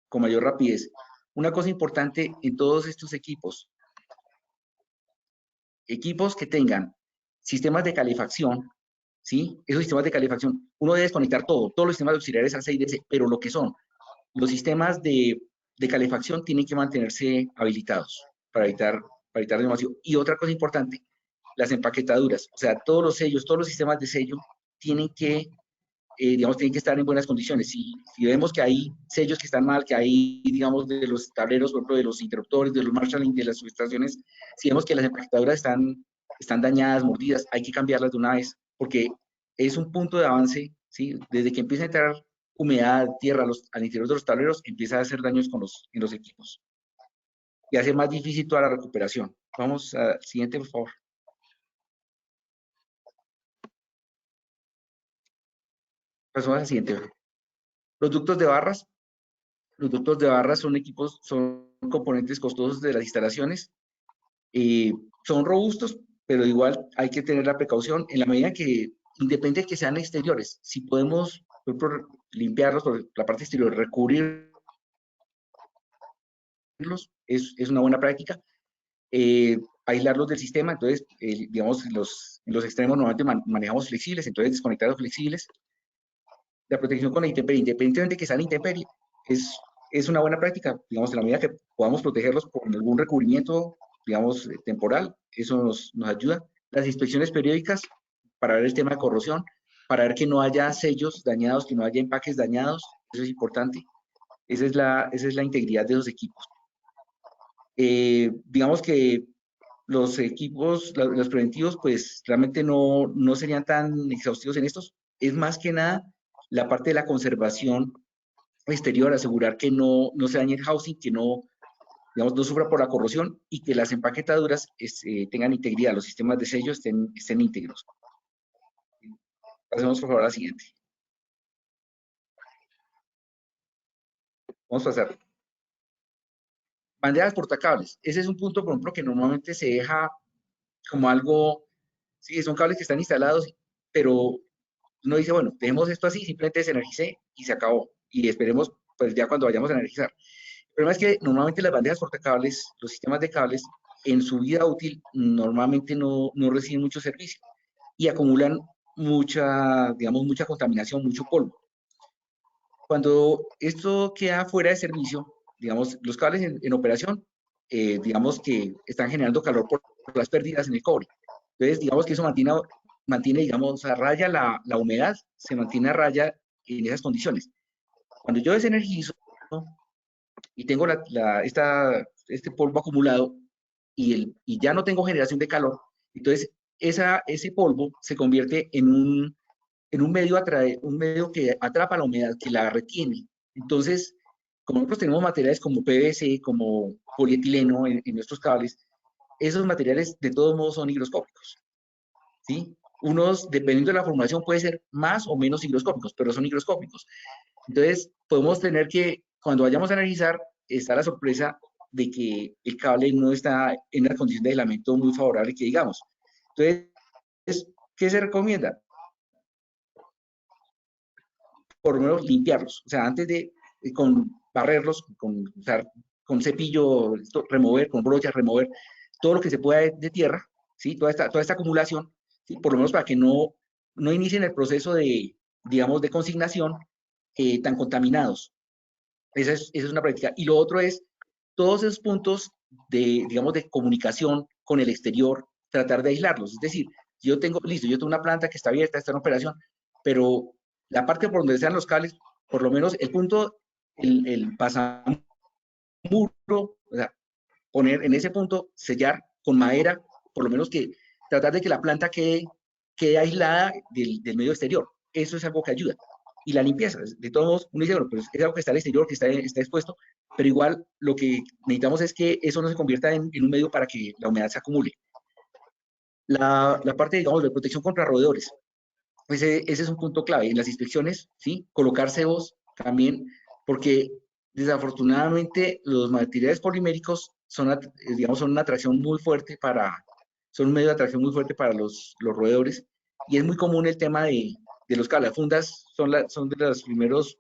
con mayor rapidez. Una cosa importante en todos estos equipos que tengan sistemas de calefacción, ¿sí? Esos sistemas de calefacción, uno debe desconectar todos los sistemas auxiliares A6DC, pero lo que son los sistemas de calefacción tienen que mantenerse habilitados para evitar demasiado. Y otra cosa importante, las empaquetaduras, o sea, todos los sellos, todos los sistemas de sello tienen que, digamos, tienen que estar en buenas condiciones. Si vemos que hay sellos que están mal, que hay, digamos, de los tableros, por ejemplo, de los interruptores, de los marshalling, de las subestaciones, si vemos que las empaquetaduras están dañadas, mordidas, hay que cambiarlas de una vez, porque es un punto de avance, ¿sí? Desde que empieza a entrar humedad, tierra al interior de los tableros, empieza a hacer daños en los equipos. Y hace más difícil toda la recuperación. Vamos al siguiente, por favor. Pasamos al siguiente. Los ductos de barras. Los ductos de barras son componentes costosos de las instalaciones. Son robustos, pero igual hay que tener la precaución en la medida que, independiente de que sean exteriores, si podemos, por ejemplo, limpiarlos por la parte exterior, recubrirlos, es una buena práctica. Aislarlos del sistema, entonces, digamos, en los extremos normalmente manejamos flexibles, entonces desconectar los flexibles. La protección con la intemperie, independientemente de que sea la intemperie, es una buena práctica, digamos, en la medida que podamos protegerlos con algún recubrimiento, digamos, temporal, eso nos ayuda. Las inspecciones periódicas para ver el tema de corrosión, para ver que no haya sellos dañados, que no haya empaques dañados, eso es importante. Esa es la integridad de los equipos. Digamos que los equipos, los preventivos, pues realmente no serían tan exhaustivos en estos. Es más que nada la parte de la conservación exterior, asegurar que no se dañe el housing, que no sufra por la corrosión y que las empaquetaduras tengan integridad, los sistemas de sello estén íntegros. Pasemos por favor a la siguiente. Vamos a pasar. Bandejas portacables. Ese es un punto, por ejemplo, que normalmente se deja como algo, sí, son cables que están instalados, pero uno dice, bueno, dejemos esto así, simplemente desenergicé y se acabó. Y esperemos, pues ya cuando vayamos a energizar. El problema es que normalmente las bandejas portacables, los sistemas de cables, en su vida útil, normalmente no reciben mucho servicio y acumulan mucha contaminación, mucho polvo. Cuando esto queda fuera de servicio, digamos, los cables en operación, digamos que están generando calor por las pérdidas en el cobre. Entonces, digamos que eso mantiene digamos, a raya la humedad, se mantiene a raya en esas condiciones. Cuando yo desenergizo y tengo este polvo acumulado y ya no tengo generación de calor, entonces ese polvo se convierte en un medio que atrapa la humedad, que la retiene. Entonces, como nosotros tenemos materiales como PVC, como polietileno en nuestros cables, esos materiales de todos modos son higroscópicos, ¿sí? Unos, dependiendo de la formulación, puede ser más o menos higroscópicos, pero son higroscópicos. Entonces, podemos tener que, cuando vayamos a analizar, está la sorpresa de que el cable no está en una condición de aislamiento muy favorable, que digamos. Entonces, ¿qué se recomienda? Por lo menos limpiarlos, o sea, antes de barrerlos, con cepillo, remover, con brochas, remover todo lo que se pueda de tierra, ¿sí? Toda esta acumulación, ¿sí? Por lo menos para que no inicien el proceso de, digamos, de consignación tan contaminados. Esa es una práctica. Y lo otro es todos esos puntos digamos, de comunicación con el exterior, tratar de aislarlos. Es decir, yo tengo una planta que está abierta, está en operación, pero la parte por donde sean los cables, por lo menos el punto, el pasamuro, o sea, poner en ese punto, sellar con madera, por lo menos que tratar de que la planta quede aislada del medio exterior. Eso es algo que ayuda. Y la limpieza, de todos modos, uno dice, bueno, pues es algo que está al exterior, que está expuesto, pero igual lo que necesitamos es que eso no se convierta en un medio para que la humedad se acumule. La parte, digamos, de protección contra roedores, pues ese es un punto clave. En las inspecciones, ¿sí? Colocar cebos también, porque desafortunadamente los materiales poliméricos son, digamos, son una atracción muy fuerte son un medio de atracción muy fuerte para los roedores, y es muy común el tema de los cables. Las fundas son de los primeros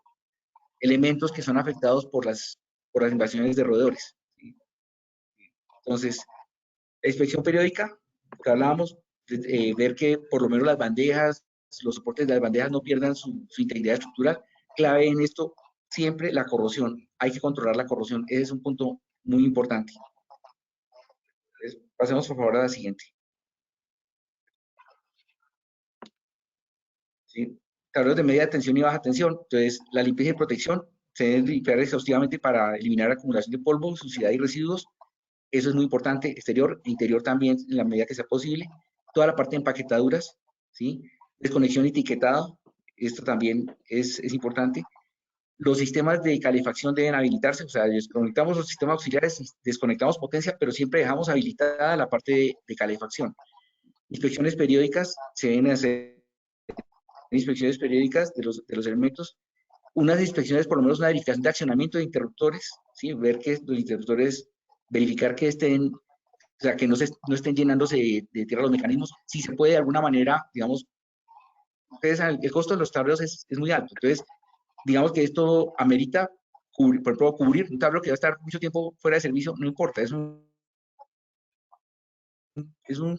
elementos que son afectados por por las invasiones de roedores, ¿sí? Entonces, la inspección periódica, que hablábamos, ver que por lo menos las bandejas, los soportes de las bandejas no pierdan su integridad estructural. Clave en esto, siempre la corrosión. Hay que controlar la corrosión. Ese es un punto muy importante. Entonces, pasemos por favor a la siguiente. ¿Sí? Tableros de media tensión y baja tensión. Entonces, la limpieza y protección se debe limpiar exhaustivamente para eliminar acumulación de polvo, suciedad y residuos. Eso es muy importante. Exterior e interior también, en la medida que sea posible. Toda la parte de empaquetaduras, ¿sí? Desconexión y etiquetado. Esto también es importante. Los sistemas de calefacción deben habilitarse, o sea, desconectamos los sistemas auxiliares, desconectamos potencia, pero siempre dejamos habilitada la parte de calefacción. Inspecciones periódicas, se deben hacer inspecciones periódicas de los elementos, unas inspecciones, por lo menos una verificación de accionamiento de interruptores, ¿sí? Ver que los interruptores, verificar que estén, o sea, que no estén llenándose de tierra los mecanismos, si se puede de alguna manera, digamos, ustedes saben, el costo de los tableros es muy alto, entonces, digamos que esto amerita, por ejemplo, cubrir un tablero que va a estar mucho tiempo fuera de servicio, no importa, es un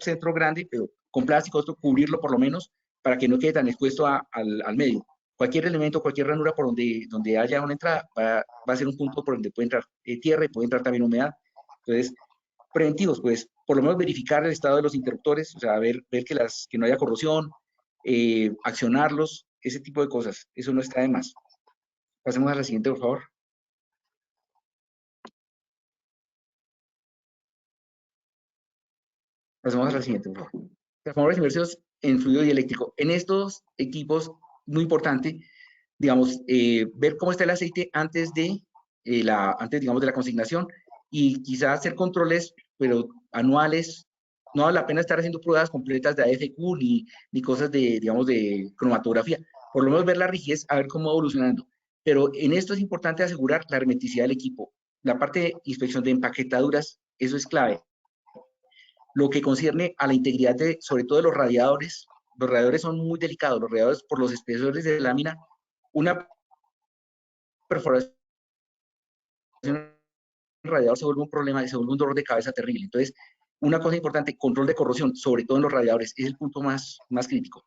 centro grande, pero con plástico, esto cubrirlo por lo menos para que no quede tan expuesto al medio. Cualquier elemento, cualquier ranura por donde haya una entrada, va a ser un punto por donde puede entrar tierra y puede entrar también humedad. Entonces, preventivos, pues, por lo menos verificar el estado de los interruptores, o sea, ver que no haya corrosión, accionarlos, ese tipo de cosas. Eso no está de más. Pasemos a la siguiente, por favor. Pasemos a la siguiente, por favor. Transformadores inversos en fluido dieléctrico. En estos equipos, muy importante, digamos, ver cómo está el aceite antes, digamos, de la consignación y quizás hacer controles, pero anuales. No vale la pena estar haciendo pruebas completas de AFQ ni cosas digamos, de cromatografía. Por lo menos ver la rigidez, a ver cómo va evolucionando. Pero en esto es importante asegurar la hermeticidad del equipo. La parte de inspección de empaquetaduras, eso es clave. Lo que concierne a la integridad sobre todo de los radiadores son muy delicados, los radiadores por los espesores de lámina, una perforación en el radiador se vuelve un problema y se vuelve un dolor de cabeza terrible. Entonces, una cosa importante, control de corrosión, sobre todo en los radiadores, es el punto más crítico.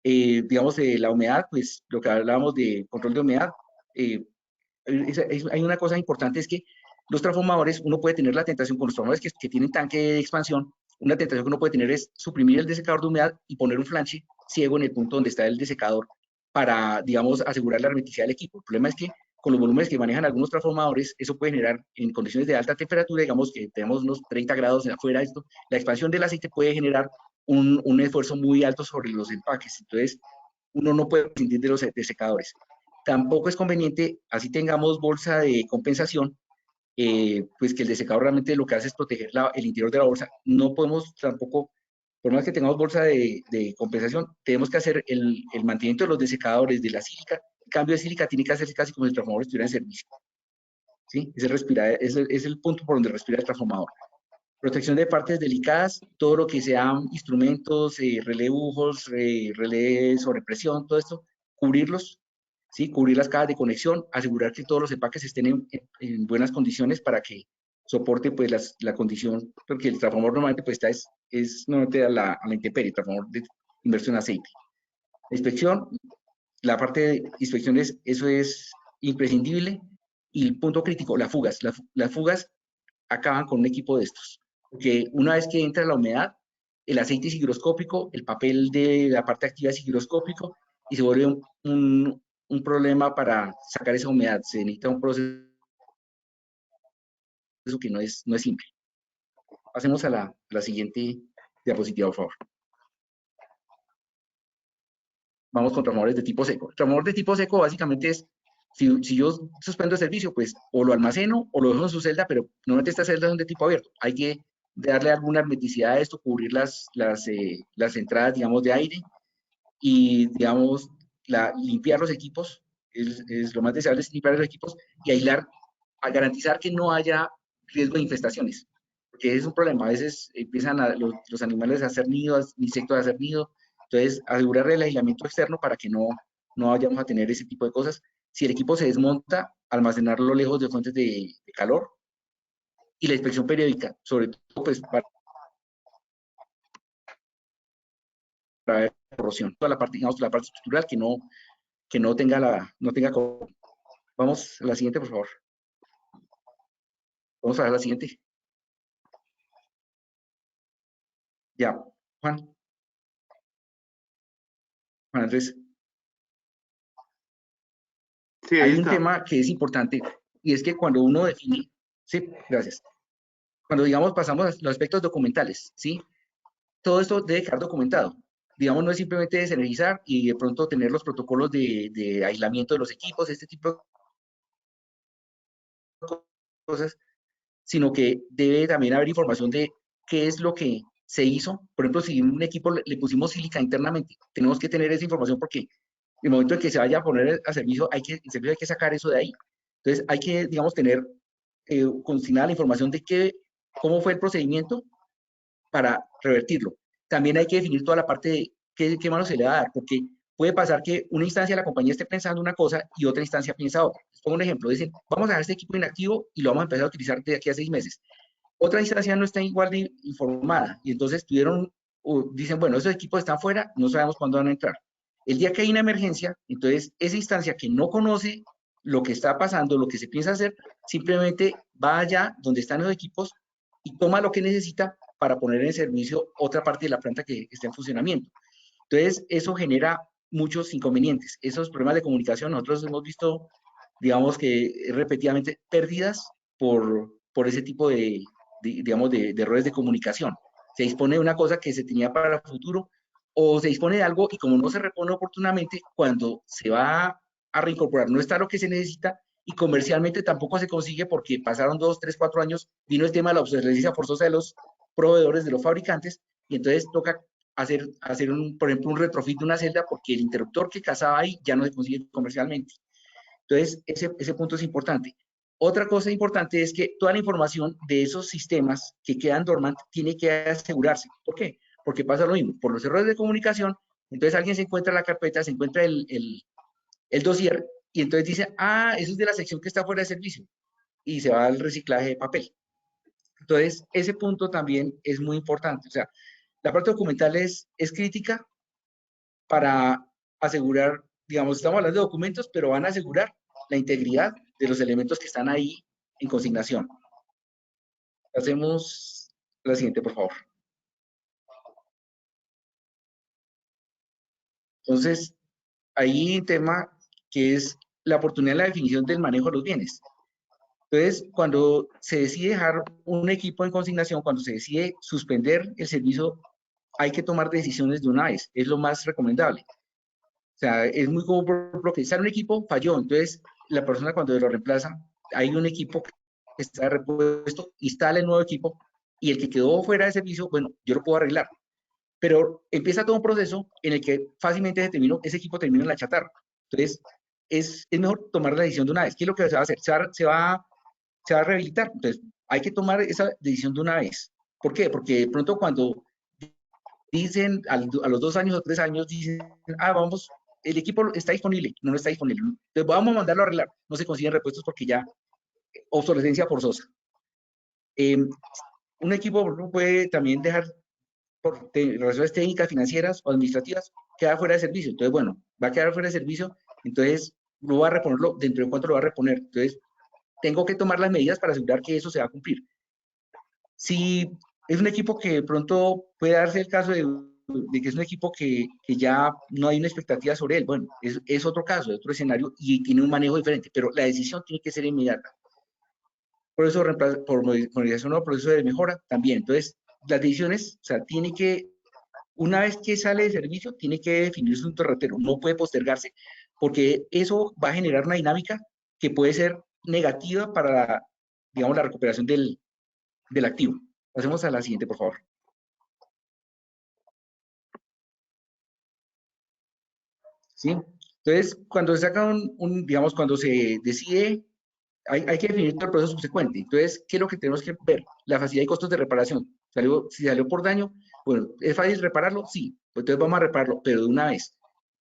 Digamos, de la humedad, pues lo que hablábamos de control de humedad, hay una cosa importante, es que los transformadores, uno puede tener la tentación con los transformadores que tienen tanque de expansión, una tentación que uno puede tener es suprimir el desecador de humedad y poner un flanche ciego en el punto donde está el desecador para, digamos, asegurar la hermeticidad del equipo. El problema es que con los volúmenes que manejan algunos transformadores, eso puede generar en condiciones de alta temperatura, digamos que tenemos unos 30 grados afuera, la expansión del aceite puede generar un esfuerzo muy alto sobre los empaques. Entonces, uno no puede prescindir de los desecadores. Tampoco es conveniente, así tengamos bolsa de compensación, pues que el desecador realmente lo que hace es proteger el interior de la bolsa. No podemos tampoco, por más que tengamos bolsa de compensación, tenemos que hacer el mantenimiento de los desecadores de la sílica. El cambio de sílica tiene que hacerse casi como si el transformador estuviera en servicio. ¿Sí? Es el punto por donde respira el transformador. Protección de partes delicadas, todo lo que sean instrumentos, relevos, relé sobre presión, todo esto, cubrirlos, ¿sí? Cubrir las cajas de conexión, asegurar que todos los empaques estén en buenas condiciones para que soporte pues la condición, porque el transformador normalmente pues es normalmente a la intemperie, el transformador de inversión en aceite. Inspección, la parte de inspecciones, eso es imprescindible. Y el punto crítico, las fugas. Las fugas acaban con un equipo de estos, porque una vez que entra la humedad, el aceite es higroscópico, el papel de la parte activa es higroscópico y se vuelve un problema para sacar esa humedad. Se necesita un proceso que no es simple. Pasemos a la siguiente diapositiva, por favor. Vamos con transformadores de tipo seco. El transformador de tipo seco básicamente es, si yo suspendo el servicio, pues o lo almaceno o lo dejo en su celda, pero normalmente estas celdas son de tipo abierto. Hay que darle alguna hermeticidad a esto, cubrir las entradas, digamos, de aire y, digamos, limpiar los equipos. Lo más deseable es limpiar los equipos y aislar, a garantizar que no haya riesgo de infestaciones, porque es un problema. A veces empiezan los animales a hacer nidos, insectos a hacer nido. Entonces, asegurar el aislamiento externo para que no vayamos a tener ese tipo de cosas. Si el equipo se desmonta, almacenarlo lejos de fuentes de calor, y la inspección periódica, sobre todo pues para ver corrosión, toda la parte, digamos, la parte estructural que no tenga corrosión. Vamos a la siguiente, por favor. Vamos a ver la siguiente. Ya, Juan Andrés. Sí, ahí Hay un está. tema que es importante, y es que cuando uno define, sí, gracias. Cuando, digamos, pasamos a los aspectos documentales, ¿sí? Todo esto debe quedar documentado. Digamos, no es simplemente desenergizar y de pronto tener los protocolos de aislamiento de los equipos, este tipo de cosas, sino que debe también haber información de qué es lo que se hizo. Por ejemplo, si un equipo le pusimos sílica internamente, tenemos que tener esa información porque en el momento en que se vaya a poner a servicio, hay que sacar eso de ahí. Entonces, hay que, digamos, tener consignada la información de cómo fue el procedimiento para revertirlo. También hay que definir toda la parte de qué mano se le va a dar, porque puede pasar que una instancia de la compañía esté pensando una cosa y otra instancia piensa otra. Les pongo un ejemplo, dicen, vamos a dejar este equipo inactivo y lo vamos a empezar a utilizar de aquí a 6 meses. Otra instancia no está igual de informada y entonces dicen, bueno, esos equipos están fuera, no sabemos cuándo van a entrar. El día que hay una emergencia, entonces esa instancia que no conoce lo que está pasando, lo que se piensa hacer, simplemente va allá donde están los equipos y toma lo que necesita para poner en servicio otra parte de la planta que está en funcionamiento. Entonces, eso genera muchos inconvenientes. Esos problemas de comunicación, nosotros hemos visto, digamos que repetidamente, pérdidas por ese tipo digamos, de errores de comunicación. Se dispone de una cosa que se tenía para el futuro o se dispone de algo y como no se repone oportunamente, cuando se va a reincorporar no está lo que se necesita y comercialmente tampoco se consigue porque pasaron 2, 3, 4 años, vino el tema de la obsolescencia forzosa de los proveedores, de los fabricantes, y entonces toca hacer por ejemplo, un retrofit de una celda porque el interruptor que casaba ahí ya no se consigue comercialmente. Entonces, ese punto es importante. Otra cosa importante es que toda la información de esos sistemas que quedan dormantes tiene que asegurarse. ¿Por qué? Porque pasa lo mismo. Por los errores de comunicación, entonces alguien se encuentra la carpeta, se encuentra el dossier y entonces dice, ah, eso es de la sección que está fuera de servicio y se va al reciclaje de papel. Entonces, ese punto también es muy importante. O sea, la parte documental es crítica para asegurar, digamos, estamos hablando de documentos, pero van a asegurar la integridad de los elementos que están ahí en consignación. Hacemos la siguiente, por favor. Entonces, hay un tema que es la oportunidad de la definición del manejo de los bienes. Entonces, cuando se decide dejar un equipo en consignación, cuando se decide suspender el servicio, hay que tomar decisiones de una vez, es lo más recomendable. O sea, es muy común, por ejemplo, que sale un equipo, falló, entonces la persona cuando lo reemplaza, hay un equipo que está repuesto, instala el nuevo equipo y el que quedó fuera de servicio, bueno, yo lo puedo arreglar. Pero empieza todo un proceso en el que fácilmente ese equipo termina en la chatarra. Entonces, es mejor tomar la decisión de una vez. ¿Qué es lo que se va a hacer? Se va a rehabilitar. Entonces, hay que tomar esa decisión de una vez. ¿Por qué? Porque de pronto cuando dicen a los 2 años o 3 años, dicen, vamos, el equipo está disponible, no está disponible. Entonces vamos a mandarlo a arreglar. No se consiguen repuestos porque ya, obsolescencia forzosa. Un equipo no puede también dejar, por razones técnicas, financieras o administrativas, quedar fuera de servicio. Entonces, bueno, va a quedar fuera de servicio, entonces no va a reponerlo, dentro de cuánto lo va a reponer. Entonces, tengo que tomar las medidas para asegurar que eso se va a cumplir. Si es un equipo que de pronto puede darse el caso de que es un equipo que ya no hay una expectativa sobre él, bueno, es otro caso, es otro escenario y tiene un manejo diferente, pero la decisión tiene que ser inmediata. Por eso, por modificación o proceso de mejora también. Entonces, las decisiones, o sea, tiene que, una vez que sale de servicio, tiene que definirse un terratero, no puede postergarse, porque eso va a generar una dinámica que puede ser negativa para, digamos, la recuperación del activo. Pasemos a la siguiente, por favor. ¿Sí? Entonces, cuando se saca digamos, cuando se decide, hay que definir todo el proceso subsecuente. Entonces, ¿qué es lo que tenemos que ver? La facilidad y costos de reparación. Si salió por daño, bueno, ¿es fácil repararlo? Sí. Pues entonces vamos a repararlo, pero de una vez.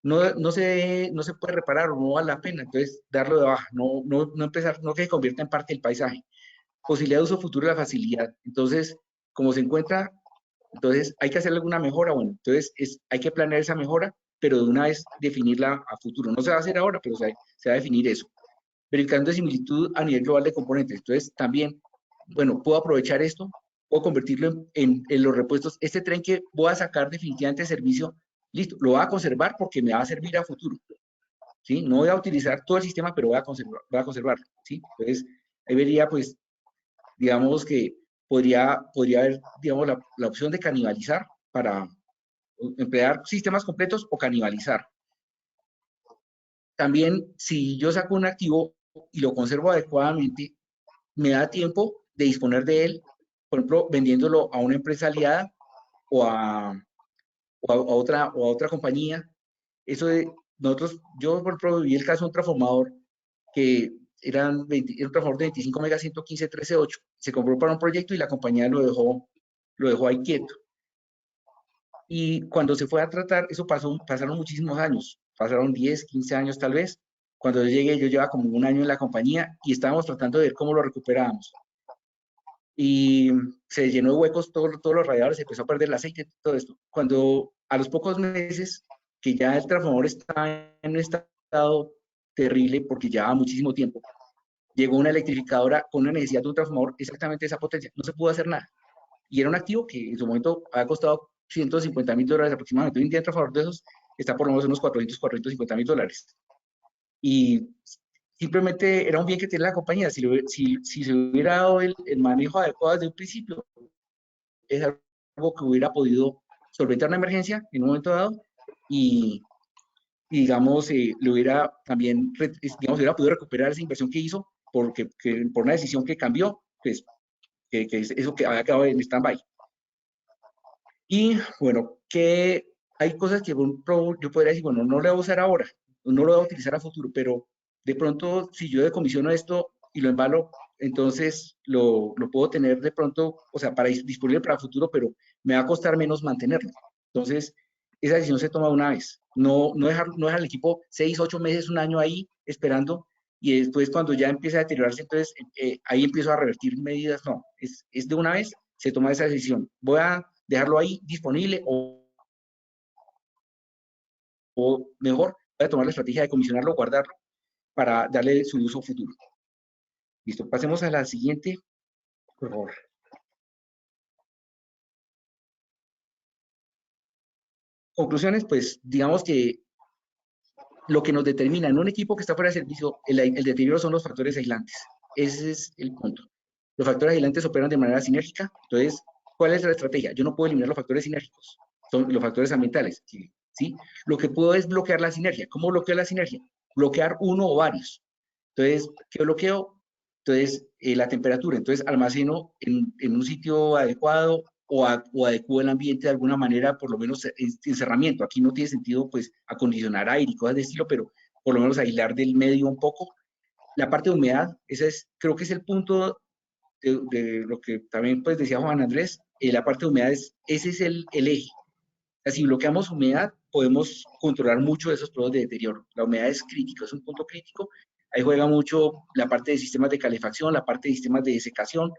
no se puede reparar o no vale la pena, entonces darlo de baja, no empezar, no que se convierta en parte del paisaje. Posibilidad de uso futuro y la facilidad. Entonces, como se encuentra, entonces hay que hacer alguna mejora, bueno, entonces hay que planear esa mejora, pero de una vez definirla a futuro. No se va a hacer ahora, pero se va a definir eso. Verificando similitud a nivel global de componentes. Entonces, también, bueno, puedo aprovechar esto, puedo convertirlo en los repuestos. Este tren que voy a sacar definitivamente de servicio, listo, lo voy a conservar porque me va a servir a futuro. ¿Sí? No voy a utilizar todo el sistema, pero voy a conservarlo. ¿Sí? Entonces, ahí vería, pues, digamos que podría haber, digamos, la opción de canibalizar para emplear sistemas completos o canibalizar. También, si yo saco un activo y lo conservo adecuadamente, me da tiempo de disponer de él, por ejemplo, vendiéndolo a una empresa aliada o a otra compañía. Eso de nosotros, yo por ejemplo viví el caso de un transformador que era un transformador de 25 megas 115 13.8. Se compró para un proyecto y la compañía lo dejó ahí quieto. Y cuando se fue a tratar, eso pasaron muchísimos años, pasaron 10, 15 años tal vez. Cuando yo llegué, yo llevaba como un año en la compañía y estábamos tratando de ver cómo lo recuperábamos. Y se llenó de huecos todos los radiadores, se empezó a perder el aceite, todo esto. Cuando a los pocos meses que ya el transformador estaba en un estado terrible porque llevaba muchísimo tiempo, llegó una electrificadora con una necesidad de un transformador exactamente de esa potencia. No se pudo hacer nada. Y era un activo que en su momento había costado $150.000 aproximadamente. Hoy en día el transformador de esos está por lo menos unos 450 mil dólares. Y simplemente era un bien que tenía la compañía. Si se hubiera dado el manejo adecuado desde un principio, es algo que hubiera podido solventar una emergencia en un momento dado y digamos, le hubiera también, digamos, hubiera podido recuperar esa inversión que hizo por una decisión que cambió, pues, que eso que había quedado en stand-by. Y bueno, que hay cosas que yo podría decir, bueno, no lo voy a usar ahora, no lo voy a utilizar a futuro, pero de pronto si yo decomisiono esto y lo embalo, entonces lo puedo tener de pronto, o sea, para disponible para el futuro, pero me va a costar menos mantenerlo. Entonces, esa decisión se toma una vez. No dejar al equipo 6, 8 meses, un año ahí esperando y después cuando ya empieza a deteriorarse, entonces ahí empiezo a revertir medidas. No, es de una vez, se toma esa decisión. Voy a dejarlo ahí disponible o mejor, voy a tomar la estrategia de comisionarlo, guardarlo para darle su uso futuro. Listo, pasemos a la siguiente, por favor. Conclusiones, pues digamos que lo que nos determina en un equipo que está fuera de servicio, el deterioro son los factores aislantes. Ese es el punto. Los factores aislantes operan de manera sinérgica. Entonces, ¿cuál es la estrategia? Yo no puedo eliminar los factores sinérgicos. Son los factores ambientales. ¿Sí? Lo que puedo es bloquear la sinergia. ¿Cómo bloqueo la sinergia? Bloquear uno o varios. Entonces, ¿qué bloqueo? Entonces, la temperatura. Entonces, almaceno en un sitio adecuado o adecuo el ambiente de alguna manera, por lo menos encerramiento. Aquí no tiene sentido, pues, acondicionar aire y cosas de estilo, pero por lo menos aislar del medio un poco. La parte de humedad, creo que es el punto de lo que también, pues, decía Juan Andrés, la parte de humedad, ese es el eje. O sea, si bloqueamos humedad, podemos controlar mucho de esos procesos de deterioro. La humedad es crítica, es un punto crítico. Ahí juega mucho la parte de sistemas de calefacción, la parte de sistemas de desecación,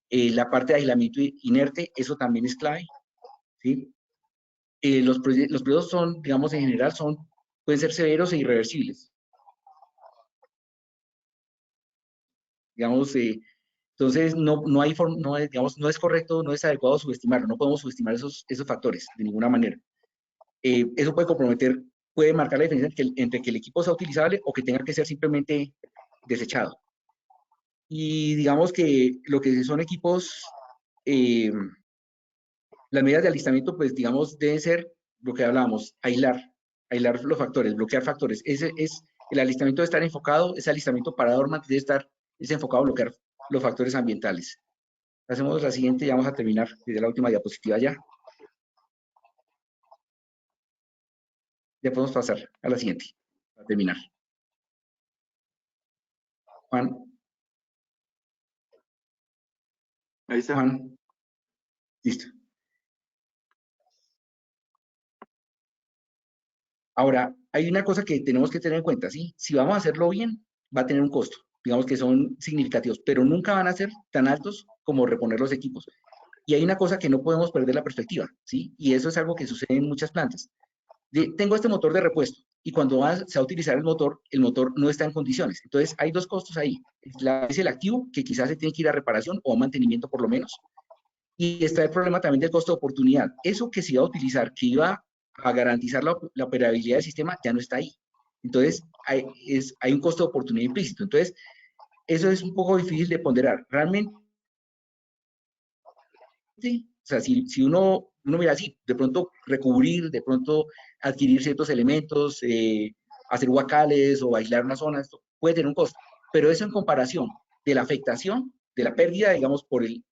la parte de aislamiento inerte, eso también es clave. ¿Sí? Los procesos son, digamos, en general, pueden ser severos e irreversibles. Digamos, entonces no hay digamos, no es correcto, no es adecuado subestimarlo, no podemos subestimar esos factores de ninguna manera. Eso puede comprometer, puede marcar la diferencia entre que el equipo sea utilizable o que tenga que ser simplemente desechado. Y digamos que lo que son equipos, las medidas de alistamiento, pues digamos, deben ser lo que hablábamos, aislar los factores, bloquear factores. El alistamiento debe estar enfocado, ese alistamiento para dormant debe estar enfocado a bloquear los factores ambientales. Hacemos la siguiente y vamos a terminar desde la última diapositiva ya. Ya podemos pasar a la siguiente, para terminar. Juan. Ahí está. Juan. Listo. Ahora, hay una cosa que tenemos que tener en cuenta, ¿sí? Si vamos a hacerlo bien, va a tener un costo, digamos que son significativos, pero nunca van a ser tan altos como reponer los equipos. Y hay una cosa que no podemos perder la perspectiva, ¿sí? Y eso es algo que sucede en muchas plantas. Tengo este motor de repuesto y cuando se va a utilizar el motor no está en condiciones. Entonces, hay dos costos ahí. Es el activo, que quizás se tiene que ir a reparación o a mantenimiento por lo menos. Y está el problema también del costo de oportunidad. Eso que se iba a utilizar, que iba a garantizar la operabilidad del sistema, ya no está ahí. Entonces, hay un costo de oportunidad implícito. Entonces, eso es un poco difícil de ponderar. Realmente, o sea, si uno mira así, de pronto recubrir, de pronto adquirir ciertos elementos, hacer huacales o aislar una zona, esto puede tener un costo. Pero eso en comparación de la afectación, de la pérdida, digamos, por el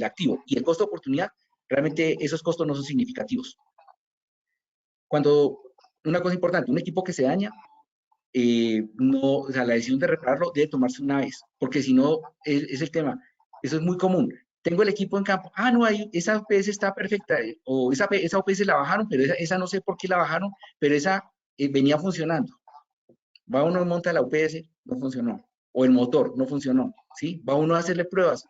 activo y el costo de oportunidad, realmente esos costos no son significativos. Cuando, una cosa importante, un equipo que se daña, no, o sea, la decisión de repararlo debe tomarse una vez, porque si no, es el tema. Eso es muy común. Tengo el equipo en campo, no, esa OPS está perfecta, o esa OPS la bajaron, pero esa no sé por qué la bajaron, pero esa venía funcionando. Va uno y monta la UPS, no funcionó. O el motor, no funcionó. ¿Sí? Va uno a hacerle pruebas.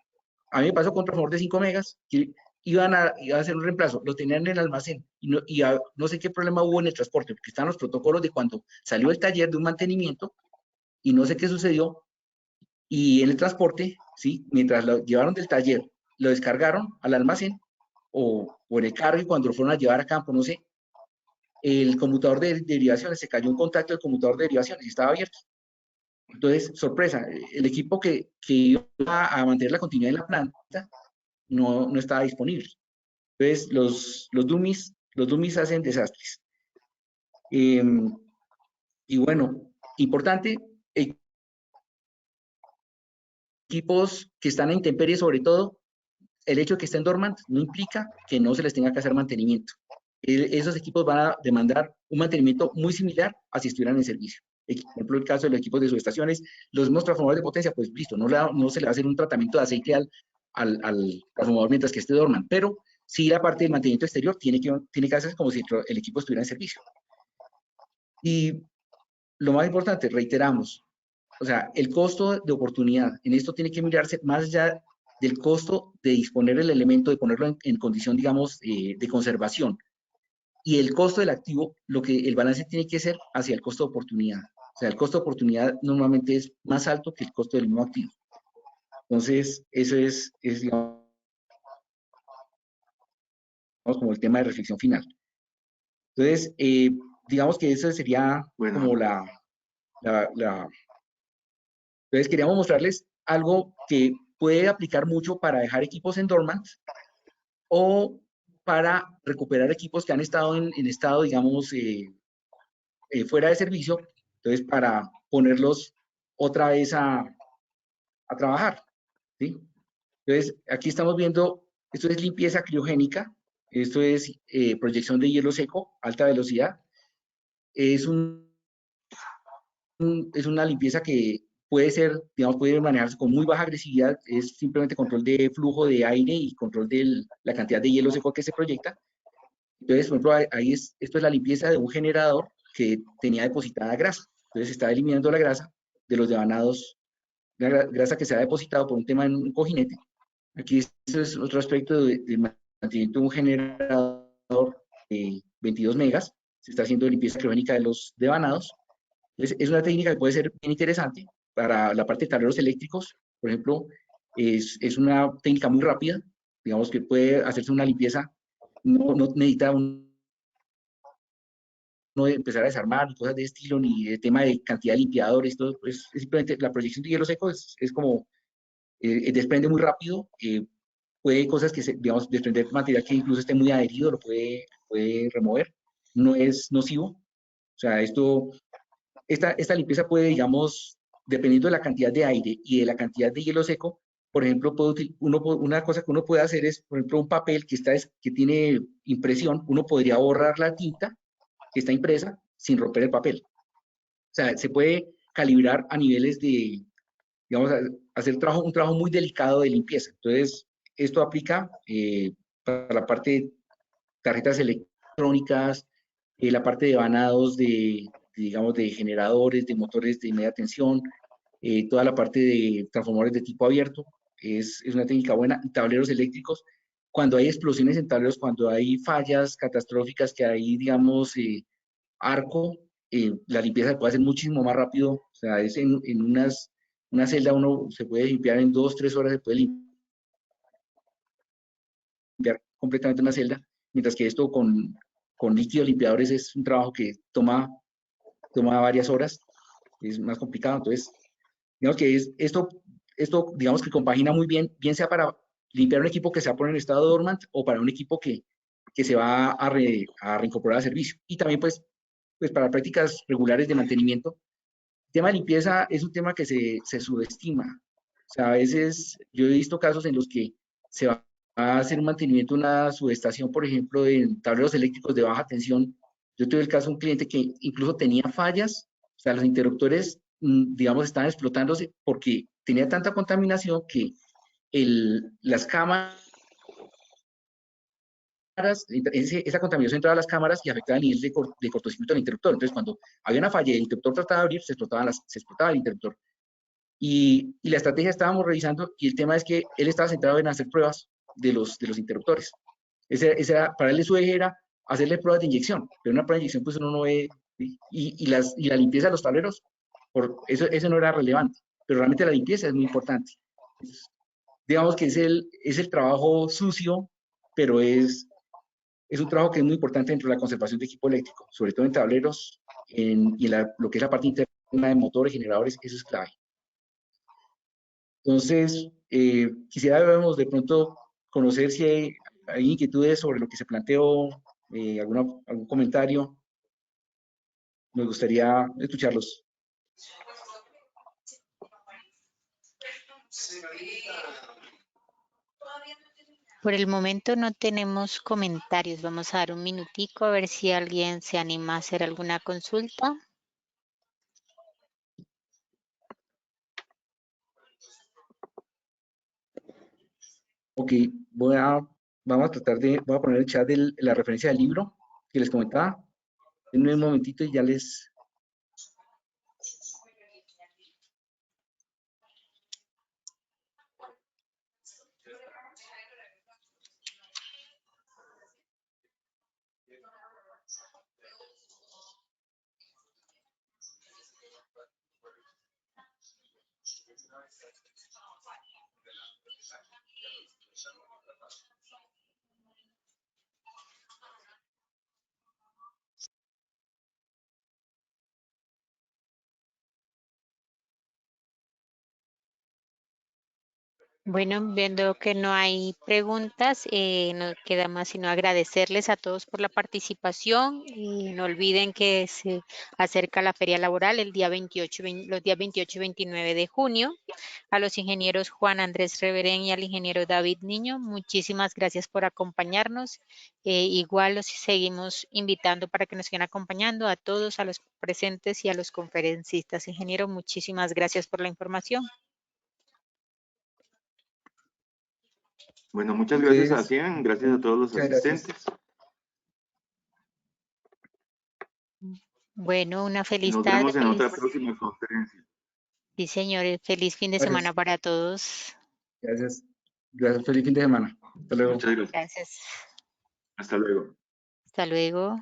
A mí me pasó con transformador de 5 megas, que iban a hacer un reemplazo, lo tenían en el almacén y no sé qué problema hubo en el transporte, porque están los protocolos de cuando salió el taller de un mantenimiento y no sé qué sucedió. Y en el transporte, ¿sí? Mientras lo llevaron del taller, lo descargaron al almacén o en el carro y cuando lo fueron a llevar a campo, no sé, el conmutador de derivaciones, se cayó un contacto del conmutador de derivaciones y estaba abierto. Entonces, sorpresa, el equipo que iba a mantener la continuidad en la planta no estaba disponible. Entonces, los dummies hacen desastres. Y bueno, importante, equipos que están en intemperie, sobre todo, el hecho de que estén dormant no implica que no se les tenga que hacer mantenimiento. Esos equipos van a demandar un mantenimiento muy similar a si estuvieran en servicio. Por ejemplo, el caso de los equipos de subestaciones, los mismos transformadores de potencia, pues listo, no se le va a hacer un tratamiento de aceite al transformador mientras que esté dormant, pero sí la parte del mantenimiento exterior tiene que hacerse como si el equipo estuviera en servicio. Y lo más importante, reiteramos, o sea, el costo de oportunidad, en esto tiene que mirarse más allá del costo de disponer el elemento, de ponerlo en condición, digamos, de conservación. Y el costo del activo, el balance tiene que ser hacia el costo de oportunidad. O sea, el costo de oportunidad normalmente es más alto que el costo del mismo activo. Entonces, eso es digamos, como el tema de reflexión final. Entonces, digamos que eso sería como Entonces, queríamos mostrarles algo que puede aplicar mucho para dejar equipos en dormant o para recuperar equipos que han estado en estado, digamos, fuera de servicio, entonces para ponerlos otra vez a trabajar, ¿sí? Entonces, aquí estamos viendo, esto es limpieza criogénica, esto es proyección de hielo seco, alta velocidad, es una limpieza que puede ser, digamos, puede manejarse con muy baja agresividad, es simplemente control de flujo de aire y control de la cantidad de hielo seco que se proyecta. Entonces, por ejemplo, esto es la limpieza de un generador que tenía depositada grasa. Entonces, se está eliminando la grasa de los devanados, la grasa que se ha depositado por un tema en un cojinete. Aquí esto es otro aspecto del mantenimiento de un generador de 22 megas. Se está haciendo limpieza criogénica de los devanados. Es una técnica que puede ser bien interesante para la parte de tableros eléctricos. Por ejemplo, es una técnica muy rápida, digamos que puede hacerse una limpieza, no necesita no empezar a desarmar ni cosas de estilo, ni de tema de cantidad de limpiadores, todo, pues, es simplemente la proyección de hielo seco es como, desprende muy rápido, puede cosas que, digamos, desprender material que incluso esté muy adherido, lo puede remover, no es nocivo, o sea, esta limpieza puede, digamos, dependiendo de la cantidad de aire y de la cantidad de hielo seco, por ejemplo, una cosa que uno puede hacer es, por ejemplo, un papel que tiene impresión, uno podría borrar la tinta que está impresa sin romper el papel. O sea, se puede calibrar a niveles de, digamos, hacer un trabajo muy delicado de limpieza. Entonces, esto aplica para la parte de tarjetas electrónicas, la parte de vanados digamos, de generadores, de motores de media tensión, toda la parte de transformadores de tipo abierto, es una técnica buena. Tableros eléctricos, cuando hay explosiones en tableros, cuando hay fallas catastróficas, que hay, digamos, arco, la limpieza se puede hacer muchísimo más rápido. O sea, es en una celda uno se puede limpiar en 2, 3 horas, se puede limpiar completamente una celda, mientras que esto con líquidos limpiadores es un trabajo que toma varias horas, es más complicado. Entonces, digamos que esto, digamos que compagina muy bien, bien sea para limpiar un equipo que se va a poner en estado dormant o para un equipo que se va a reincorporar al servicio. Y también, pues para prácticas regulares de mantenimiento. El tema de limpieza es un tema que se subestima. O sea, a veces yo he visto casos en los que se va a hacer un mantenimiento de una subestación, por ejemplo, en tableros eléctricos de baja tensión. Yo tuve el caso de un cliente que incluso tenía fallas, o sea, los interruptores, digamos, estaban explotándose porque tenía tanta contaminación que las cámaras, esa contaminación entraba a las cámaras y afectaba el nivel de cortocircuito del interruptor. Entonces, cuando había una falla y el interruptor trataba de abrir, se explotaba el interruptor. Y la estrategia estábamos revisando, y el tema es que él estaba centrado en hacer pruebas de los interruptores. Para él su eje era hacerle pruebas de inyección, pero una prueba de inyección pues uno no ve, y la limpieza de los tableros, eso no era relevante, pero realmente la limpieza es muy importante. Entonces, digamos que es el trabajo sucio, pero es un trabajo que es muy importante dentro de la conservación de equipo eléctrico, sobre todo en tableros y en lo que es la parte interna de motores, generadores, eso es clave. Entonces, quisiera de pronto conocer si hay inquietudes sobre lo que se planteó, algún comentario. Me gustaría escucharlos. Por el momento no tenemos comentarios. Vamos a dar un minutico a ver si alguien se anima a hacer alguna consulta. Ok, voy a poner el chat de la referencia del libro que les comentaba. En un momentito y ya les... Bueno, viendo que no hay preguntas, no queda más sino agradecerles a todos por la participación y no olviden que se acerca la feria laboral el día 28, los días 28 y 29 de junio. A los ingenieros Juan Andrés Reverén y al ingeniero David Niño, muchísimas gracias por acompañarnos. Igual los seguimos invitando para que nos sigan acompañando a todos, a los presentes y a los conferencistas. Ingeniero, muchísimas gracias por la información. Bueno, muchas gracias a Cian, gracias a todos los asistentes. Bueno, una feliz Nos tarde. vemos en otra próxima conferencia. Sí, señores, feliz fin de semana para todos. Gracias. Gracias, feliz fin de semana. Hasta luego. Muchas gracias. Gracias. Hasta luego. Hasta luego.